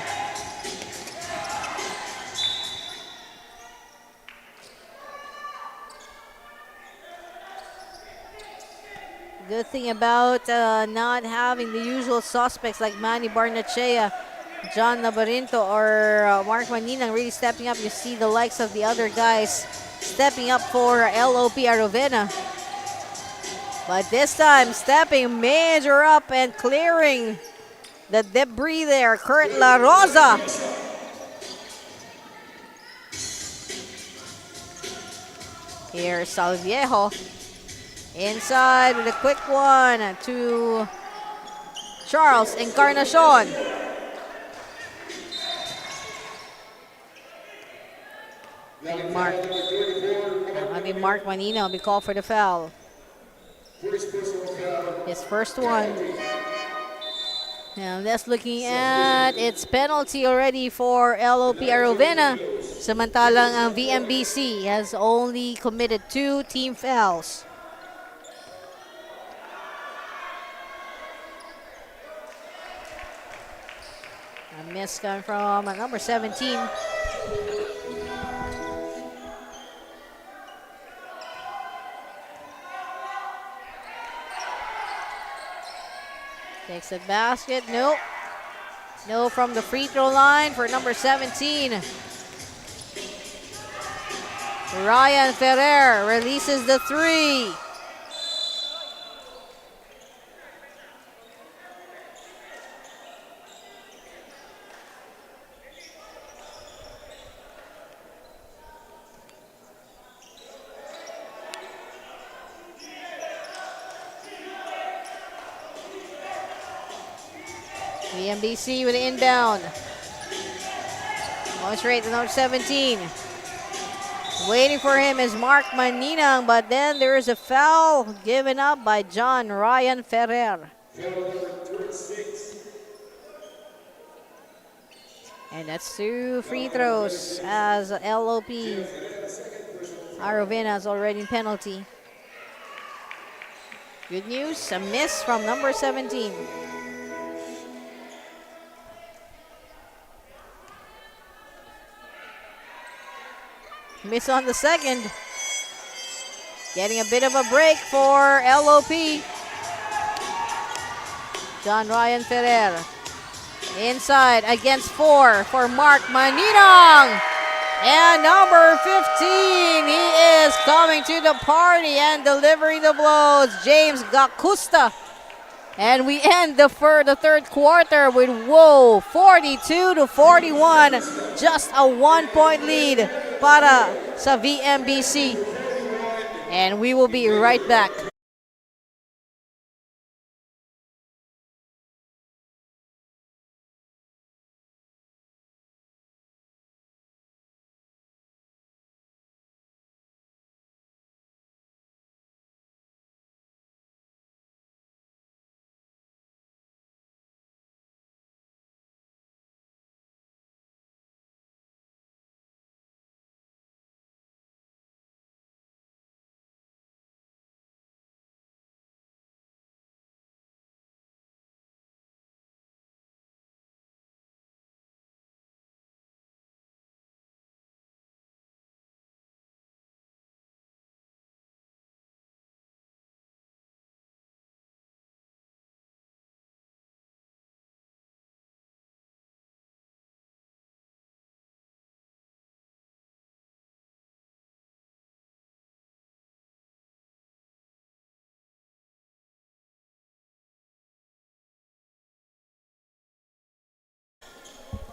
Good thing about not having the usual suspects like Manny Barnechea, John Nabarinto, or Mark Maninang really stepping up. You see the likes of the other guys stepping up for LOP Arrovena. But this time, stepping major up and clearing the debris there, Kurt La Rosa. Here's Salviejo. Inside with a quick one to Charles Encarnacion. Mark Manino will be called for the foul. His first one. And that's looking at its penalty already for LOP Arrovena. Samantalang ang VMBC has only committed 2 team fouls. A miss coming from number 17. Takes the basket. Nope. No from the free throw line for number 17. Ryan Ferrer releases the 3. VMBC with the inbound. Going straight to number 17. Waiting for him is Mark Maninang, but then there is a foul given up by John Ryan Ferrer. And that's 2 free throws as LOP Arrovena is already in penalty. Good news, a miss from number 17. Miss on the second. Getting a bit of a break for LOP. John Ryan Ferrer. Inside against 4 for Mark Maninang. And number 15, he is coming to the party and delivering the blows, James Gacusta. And we end the third quarter with, 42 to 41. Just a 1-point lead para sa VMBC. And we will be right back.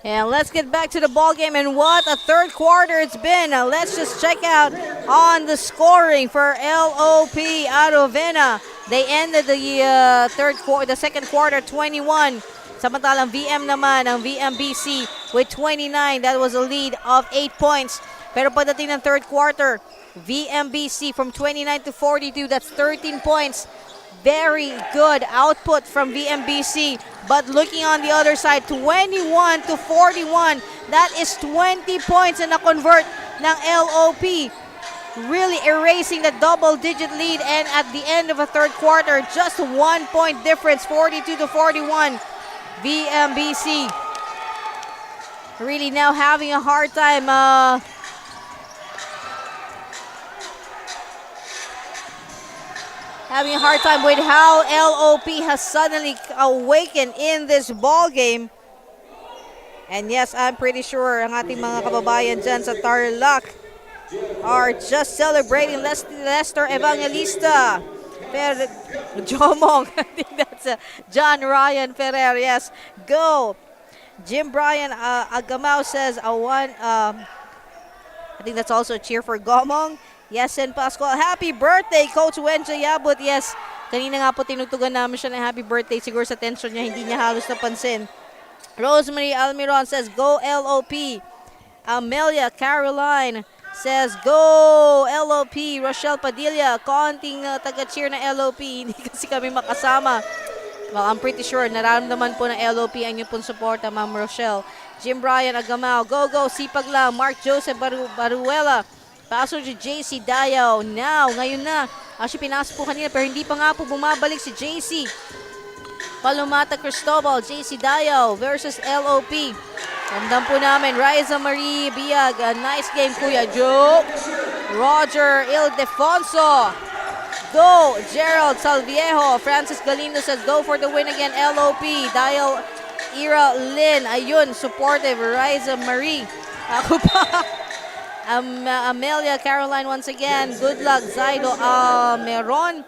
And let's get back to the ball game, and what a third quarter it's been. Let's just check out on the scoring for LOP Arrovena. They ended the second quarter 21. Samantalang VM naman, ang VMBC with 29. That was a lead of 8 points. Pero pagdating ng third quarter, VMBC from 29 to 42, that's 13 points. Very good output from VMBC. But looking on the other side, 21 to 41, that is 20 points na na-convert ng LOP. Really erasing the double-digit lead, and at the end of a third quarter, just 1 point difference, 42 to 41. VMBC really now having a hard time with how LOP has suddenly awakened in this ball game. And yes, I'm pretty sure ang ating mga kababayan dyan sa Tarlac are just celebrating Lester Evangelista. Jomong, I think that's John Ryan Ferrer, yes. Go! Jim Brian Agamao says, I think that's also a cheer for Gomong. Yes, and Pascual, happy birthday, Coach Wenjo Yabut. Yes, kanina nga po tinutugan namin siya ng happy birthday. Siguro sa tension niya, hindi niya halos napansin. Rosemary Almiron says, go LOP. Amelia Caroline says, go LOP. Rochelle Padilla, konting taga-cheer na LOP. Hindi kasi kami makasama. Well, I'm pretty sure nararamdaman po ng LOP ang inyong pong suporta, Ma'am Rochelle. Jim Brian Agamao, go, go, sipag lang. Mark Joseph Baruela, paso si JC Dayaw. Now, ngayon na. Actually, pinasok po kanina pero hindi pa nga po bumabalik si JC. Palumata Cristobal, JC Dayaw versus LOP. Tandaan po namin, Riza Marie Biag. Nice game, Kuya Joe. Roger Ildefonso. Go, Gerald Salviejo. Francis Galindo says, go for the win again, LOP. Dial Ira Lynn. Ayun, supportive. Riza Marie. Ako pa. Amelia Caroline once again. Good luck, Zaido Meron.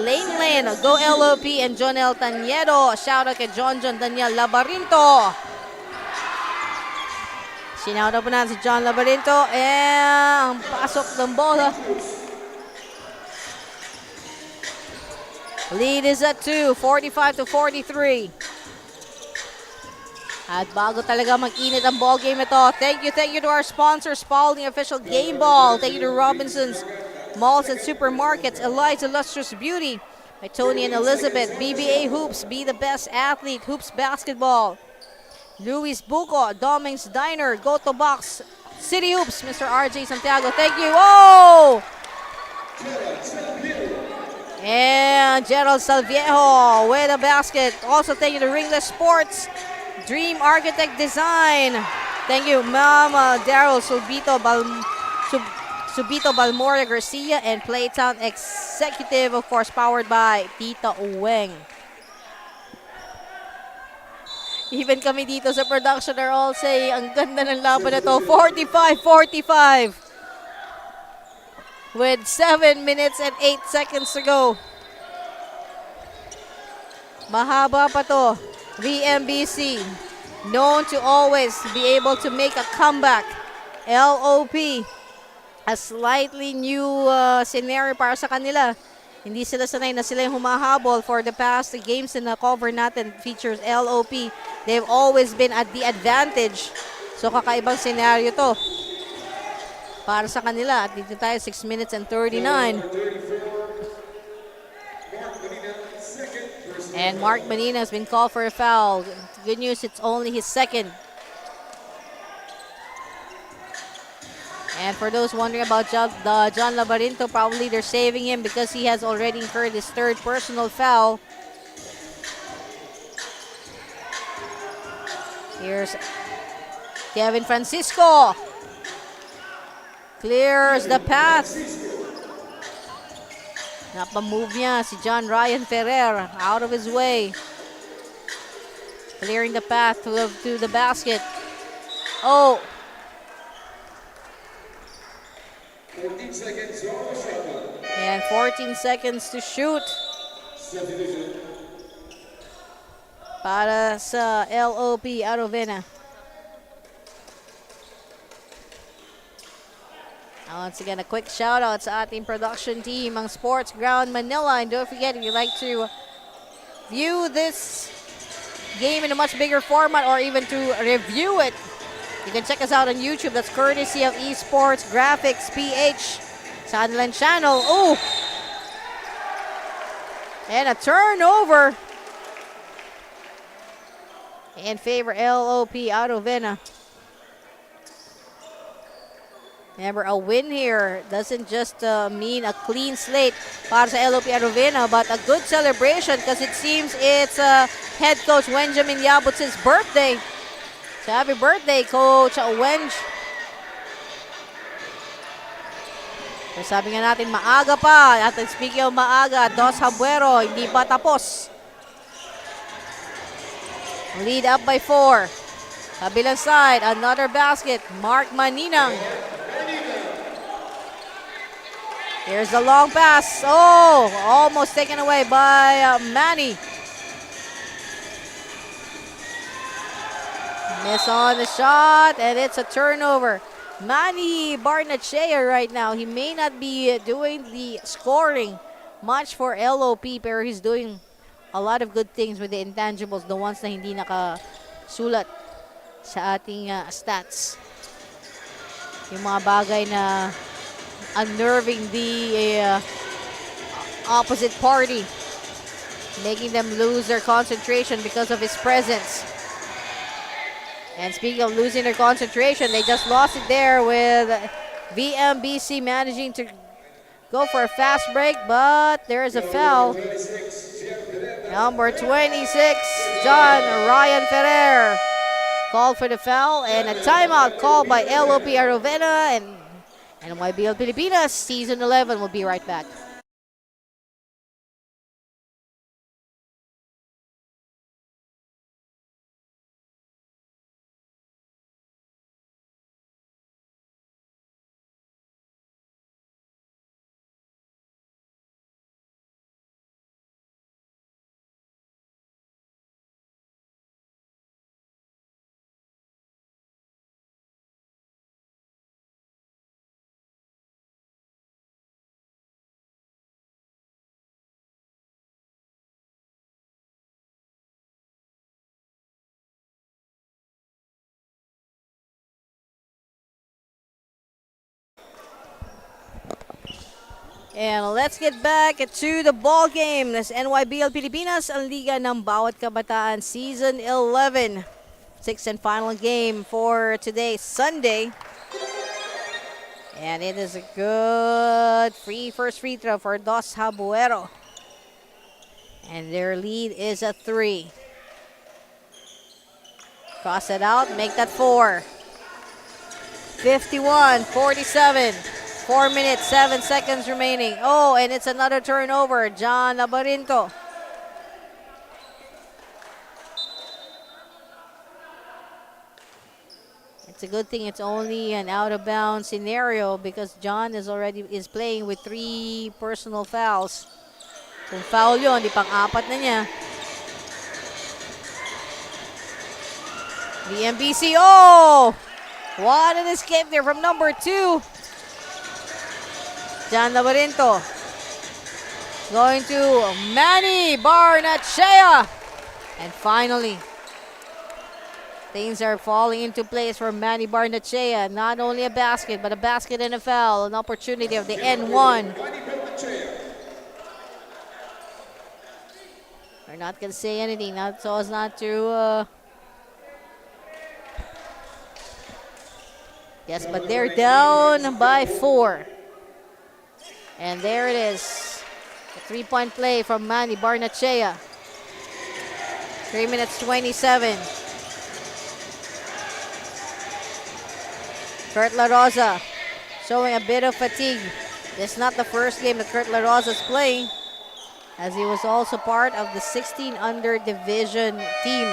Lane, go LOP, and John L. Taniedo. Shout out kay John Daniel Labarinto. Sinauda po natin si John Labarinto. And ang pasok ng bola. Lead is at 2, 45 to 43. At bago talaga mag-init ang ball game ito, thank you to our sponsors, Spalding Official Game Ball. Thank you to Robinson's Malls and Supermarkets, Eliza Lustrous Beauty, by Tony and Elizabeth, BBA Hoops, Be the Best Athlete, Hoops Basketball, Luis Buco, Doming's Diner, Go to Box, City Hoops, Mr. RJ Santiago. Thank you. Whoa! And Gerald Salviejo with a basket. Also thank you to Ringless Sports, Dream Architect Design. Thank you, Mama Daryl Subito Balmoria Garcia, and Playtown Executive, of course, powered by Tita Uweng. Even kami dito sa production are all saying, ang ganda ng laban na to. 45-45. With 7 minutes and 8 seconds to go. Mahaba pa to. VMBC, known to always be able to make a comeback. LOP, a slightly new scenario para sa kanila. Hindi sila sanay na sila yung humahabol. For the past games na cover natin features LOP. They've always been at the advantage. So kakaibang scenario to para sa kanila. At dito tayo, 6 minutes and 39. And Mark Manina has been called for a foul. Good news, it's only his second. And for those wondering about John Labarinto, probably they're saving him because he has already incurred his third personal foul. Here's Kevin Francisco. Clears the path. Napamove niya si John Ryan Ferrer out of his way. Clearing the path to the basket. Oh. 14 seconds on the shot clock. And 14 seconds to shoot. para sa LOP Arrovena. Once again, a quick shout out sa ating production team, ang Sports Ground Manila. And don't forget, if you'd like to view this game in a much bigger format or even to review it, you can check us out on YouTube. That's courtesy of Esports Graphics PH sa kanilang channel. Oh! And a turnover in favor LOP Arrovena. Remember, a win here doesn't just mean a clean slate para sa LOP Arrovena, but a good celebration because it seems it's head coach Benjamin Yabutz's birthday. So happy birthday, Coach Wenj. So sabi nga natin, maaga pa. At speaking of maaga, Dos Habuero, hindi pa tapos. Lead up by 4. Kabilang side, another basket. Mark Maninang. Here's the long pass. Oh, almost taken away by Manny. Miss on the shot, and it's a turnover. Manny Barnachea right now, he may not be doing the scoring much for LOP, pero he's doing a lot of good things with the intangibles, the ones na hindi nakasulat sa ating stats. Yung mga bagay na unnerving the opposite party, making them lose their concentration because of his presence. And speaking of losing their concentration, they just lost it there with VMBC managing to go for a fast break, but there is a foul. Number 26, John Ryan Ferrer called for the foul, and a timeout called by LOP Arrovena, and NYBL Pilipinas Season 11 will be right back. And let's get back to the ball game. This NYBL Pilipinas, ang liga ng bawat kabataan, Season 11. Sixth and final game for today, Sunday. And it is a good first free throw for Dos Habuero. And their lead is a 3. Cross it out, make that 4. 51-47. 4 minutes, 7 seconds remaining. Oh, and it's another turnover. John Labarinto. It's a good thing it's only an out-of-bounds scenario because John is playing with 3 personal fouls. Kung foul yun, di pang-apat na niya. The MBC, oh! What an escape there from number 2. John Labarinto. Going to Manny Barnachea. And finally, things are falling into place for Manny Barnachea. Not only a basket, but a basket and a foul. An opportunity of the N1. We're not going to say anything, so as not to... Yes, but they're down by 4. And there it is. A 3-point play from Manny Barnachea. 3 minutes 27. Kurt La Rosa showing a bit of fatigue. This is not the first game that Kurt La Rosa is playing, as he was also part of the 16 under division team.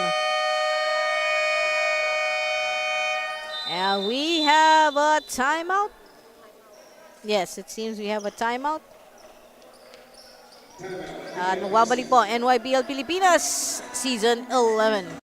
And we have a timeout. Yes, it seems we have a timeout. At magbabalik po NYBL Pilipinas Season 11.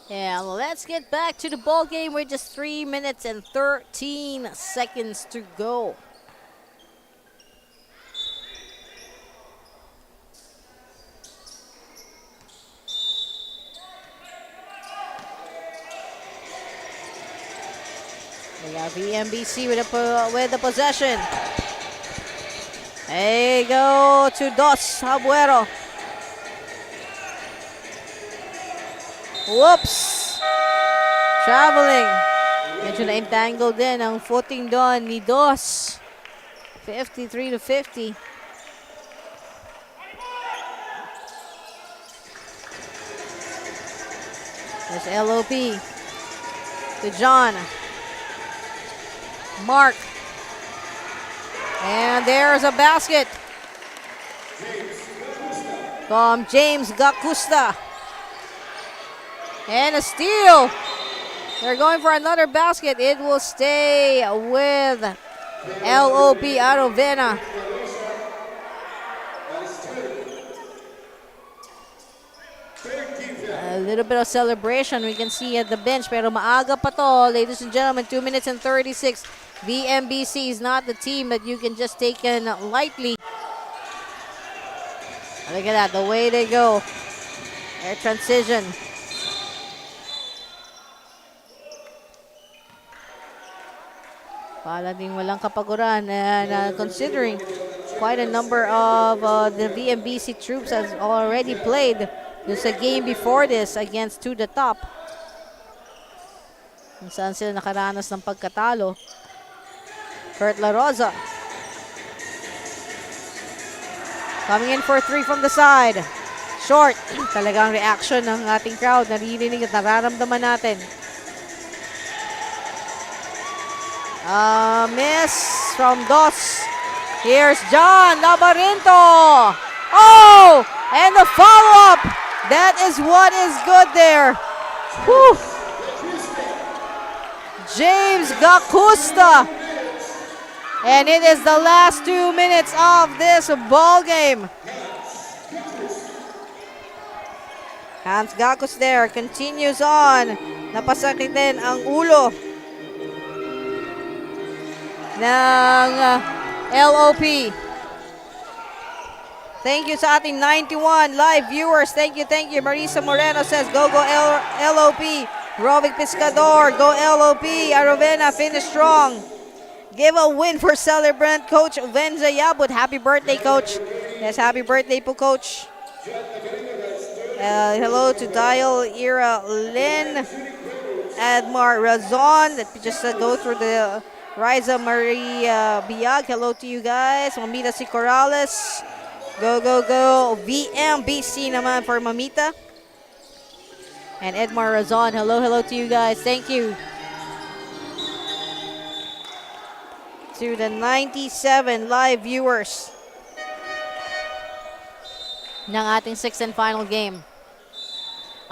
And let's get back to the ball game with just 3 minutes and 13 seconds to go. We got VMBC with the possession. There you go to Dos Abuero. Whoops! Traveling. Medyo na-entangled din ang footing doon ni Dos. 53-50. There's LOP. To John. Mark. And there's a basket. From James Gacusta. And a steal. They're going for another basket. It will stay with LOP Arrovena. A little bit of celebration we can see at the bench. Pero maaga pa to, ladies and gentlemen. 2 minutes and 36. VMBC is not the team that you can just take in lightly. Look at that, the way they go. Their transition. Pala ding walang kapaguran, and considering quite a number of the VMBC troops has already played. There's a game before this against To The Top, kung saan sila nakaranas ng pagkatalo. Kurt La Rosa coming in for 3 from the side. Short. Talagang reaction ng ating crowd. Naririnig at nararamdaman natin. Miss from Dos. Here's John Labarinto. Oh! And the follow-up. That is what is good there. Whew. James Gacusta. And it is the last 2 minutes of this ball game. Hans Gacus there continues on. Napasakitin ang ulo ng LOP. Thank you sa ating 91 live viewers. Thank you. Marisa Moreno says, go LOP. Rovic Pescador, go LOP. Arrovena, finish strong. Give a win for celebrant Coach Venza Yabut. Happy birthday, Coach. Yes, happy birthday po, Coach. Hello to Dial Ira Lynn. Admar Razon. Let me just go through the Riza Maria Biag. Hello to you guys. Mamita si Corrales. Go. VMBC naman for Mamita. And Edmar Razon. Hello to you guys. Thank you. To the 97 live viewers ng ating 6th and final game.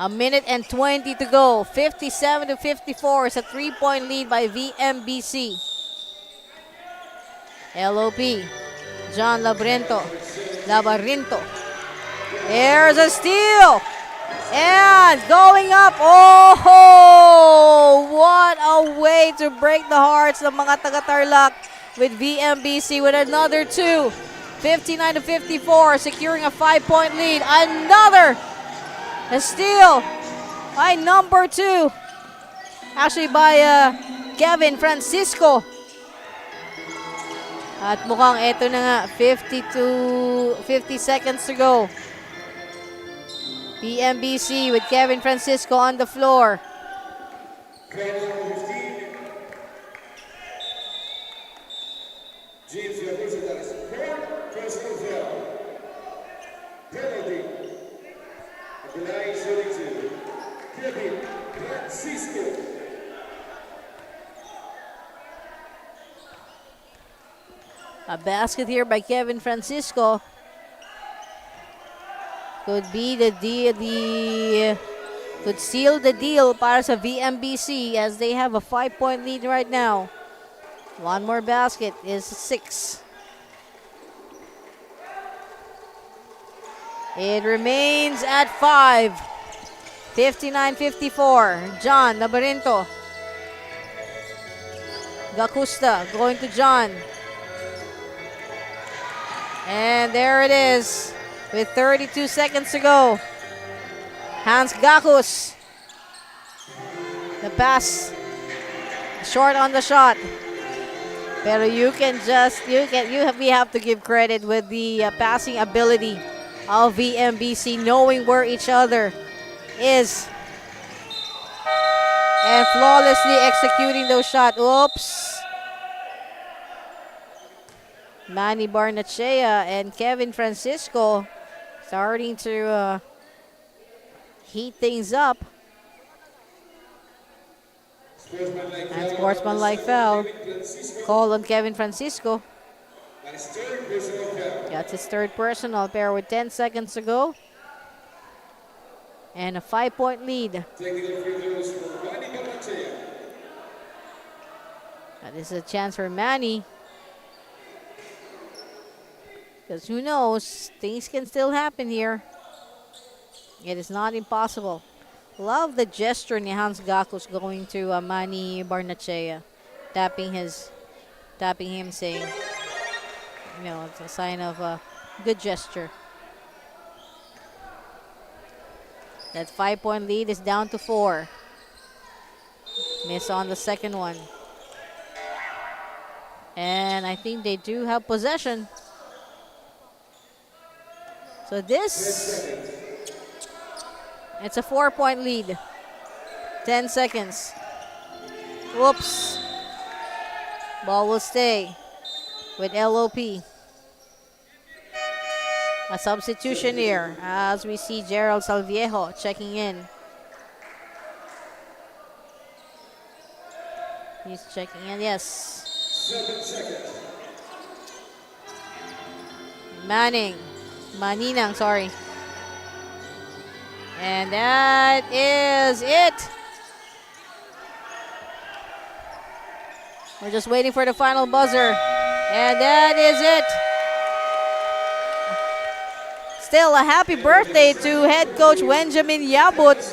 A minute and 20 to go. 57-54 is a 3-point lead by VMBC. LOP. John Labarinto. There's a steal. And going up. Oh, what a way to break the hearts ng mga taga-Tarlac with VMBC with another 2. 59-54, securing a 5-point lead. Another steal by number 2. Actually by Kevin Francisco. At mukhang eto na nga, 50 seconds to go. VMBC with Kevin Francisco on the floor. A basket here by Kevin Francisco. Could be could seal the deal para sa VMBC as they have a 5-point lead right now. One more basket is 6. It remains at 5. 59-54. John Labarinto. Gacusta going to John. And there it is with 32 seconds to go. Hans Gacus. The pass short on the shot. Pero we have to give credit with the passing ability of VMBC, knowing where each other is and flawlessly executing those shots. Oops. Manny Barnechea and Kevin Francisco starting to heat things up. And sportsmanlike foul call on Kevin Francisco. That's his third personal pair with 10 seconds to go. And a 5-point lead. This is a chance for Manny. Because who knows, things can still happen here. It is not impossible. Love the gesture ni Hans Gacus going to Manny Barnechea, tapping him, saying, it's a sign of a good gesture. That 5-point lead is down to 4. Miss on the second one. And I think they do have possession. So it's a 4-point lead. 10 seconds. Whoops. Ball will stay with LOP. A substitution here as we see Gerald Salviejo checking in. He's checking in, yes. 7 seconds. Maninang, sorry. And that is it. We're just waiting for the final buzzer. And that is it. Still a happy birthday to head coach Benjamin Yabut.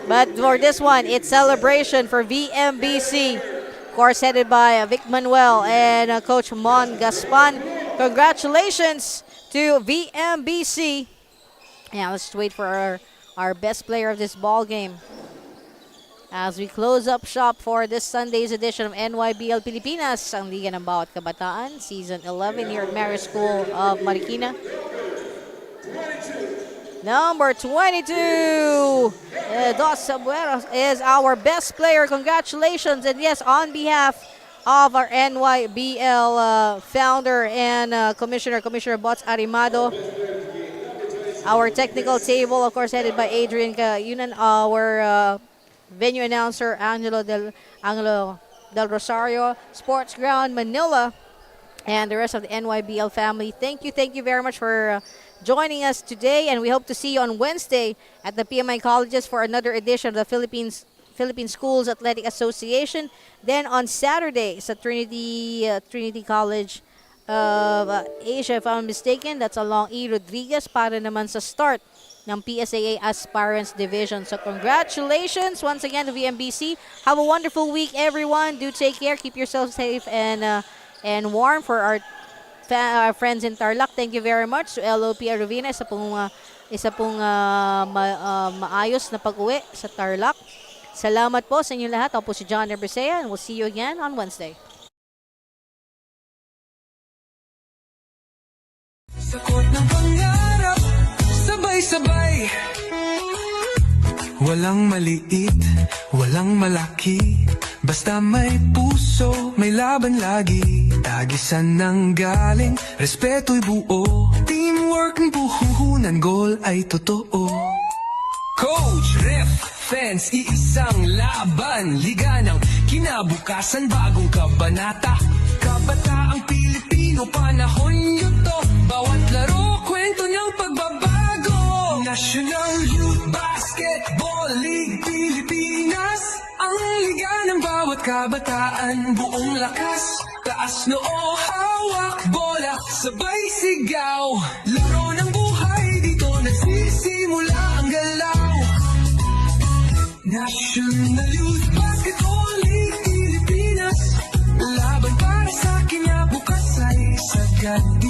But for this one, it's celebration for VMBC. Of course, headed by Vic Manuel and Coach Mon Gaspan. Congratulations to VMBC. Yeah, let's wait for our best player of this ball game as we close up shop for this Sunday's edition of NYBL Pilipinas, ang Liga ng Bawat Kabataan, Season 11 here at Mary School of Marikina. Number 22, Dos Sabueros is our best player. Congratulations. And yes, on behalf of our NYBL founder and Commissioner Bots Arimado, our technical table, of course, headed by Adrian Yunan, our venue announcer, Angelo Del Rosario, Sports Ground Manila, and the rest of the NYBL family. Thank you very much for joining us today, and we hope to see you on Wednesday at the PMI Colleges for another edition of the Philippine Schools Athletic Association. Then on Saturday sa Trinity College of Asia, if I'm mistaken, that's along E. Rodriguez para naman sa start ng PSAA Aspirants Division. So congratulations once again to VMBC. Have a wonderful week, everyone. Do take care. Keep yourself safe and warm. For our friends in Tarlac, thank you very much. To LOP Arrovena, isa pong maayos na pag-uwi sa Tarlac. Salamat po sa inyo lahat. Ako po si John Nebrisea, and we'll see you again on Wednesday. Sa court ng pangarap, sabay-sabay. Walang maliit, walang malaki. Basta may puso, may laban lagi. Tagisan ng galing, respeto'y buo. Teamwork ng puhuhunan, goal ay totoo. Coach, ref, fans, iisang laban. Liga ng kinabukasan, bagong kabanata. Kabataang Pilipinas. Pilipino, panahon yuto. Bawat laro, kwento niyang pagbabago. National Youth Basketball League Pilipinas, ang liga ng bawat kabataan. Buong lakas, taas noo, hawak bola, sabay sigaw. Laro ng buhay, dito nagsisimula ang galaw. National Youth Basketball League Pilipinas, laban para sa kinabukas ay sagad.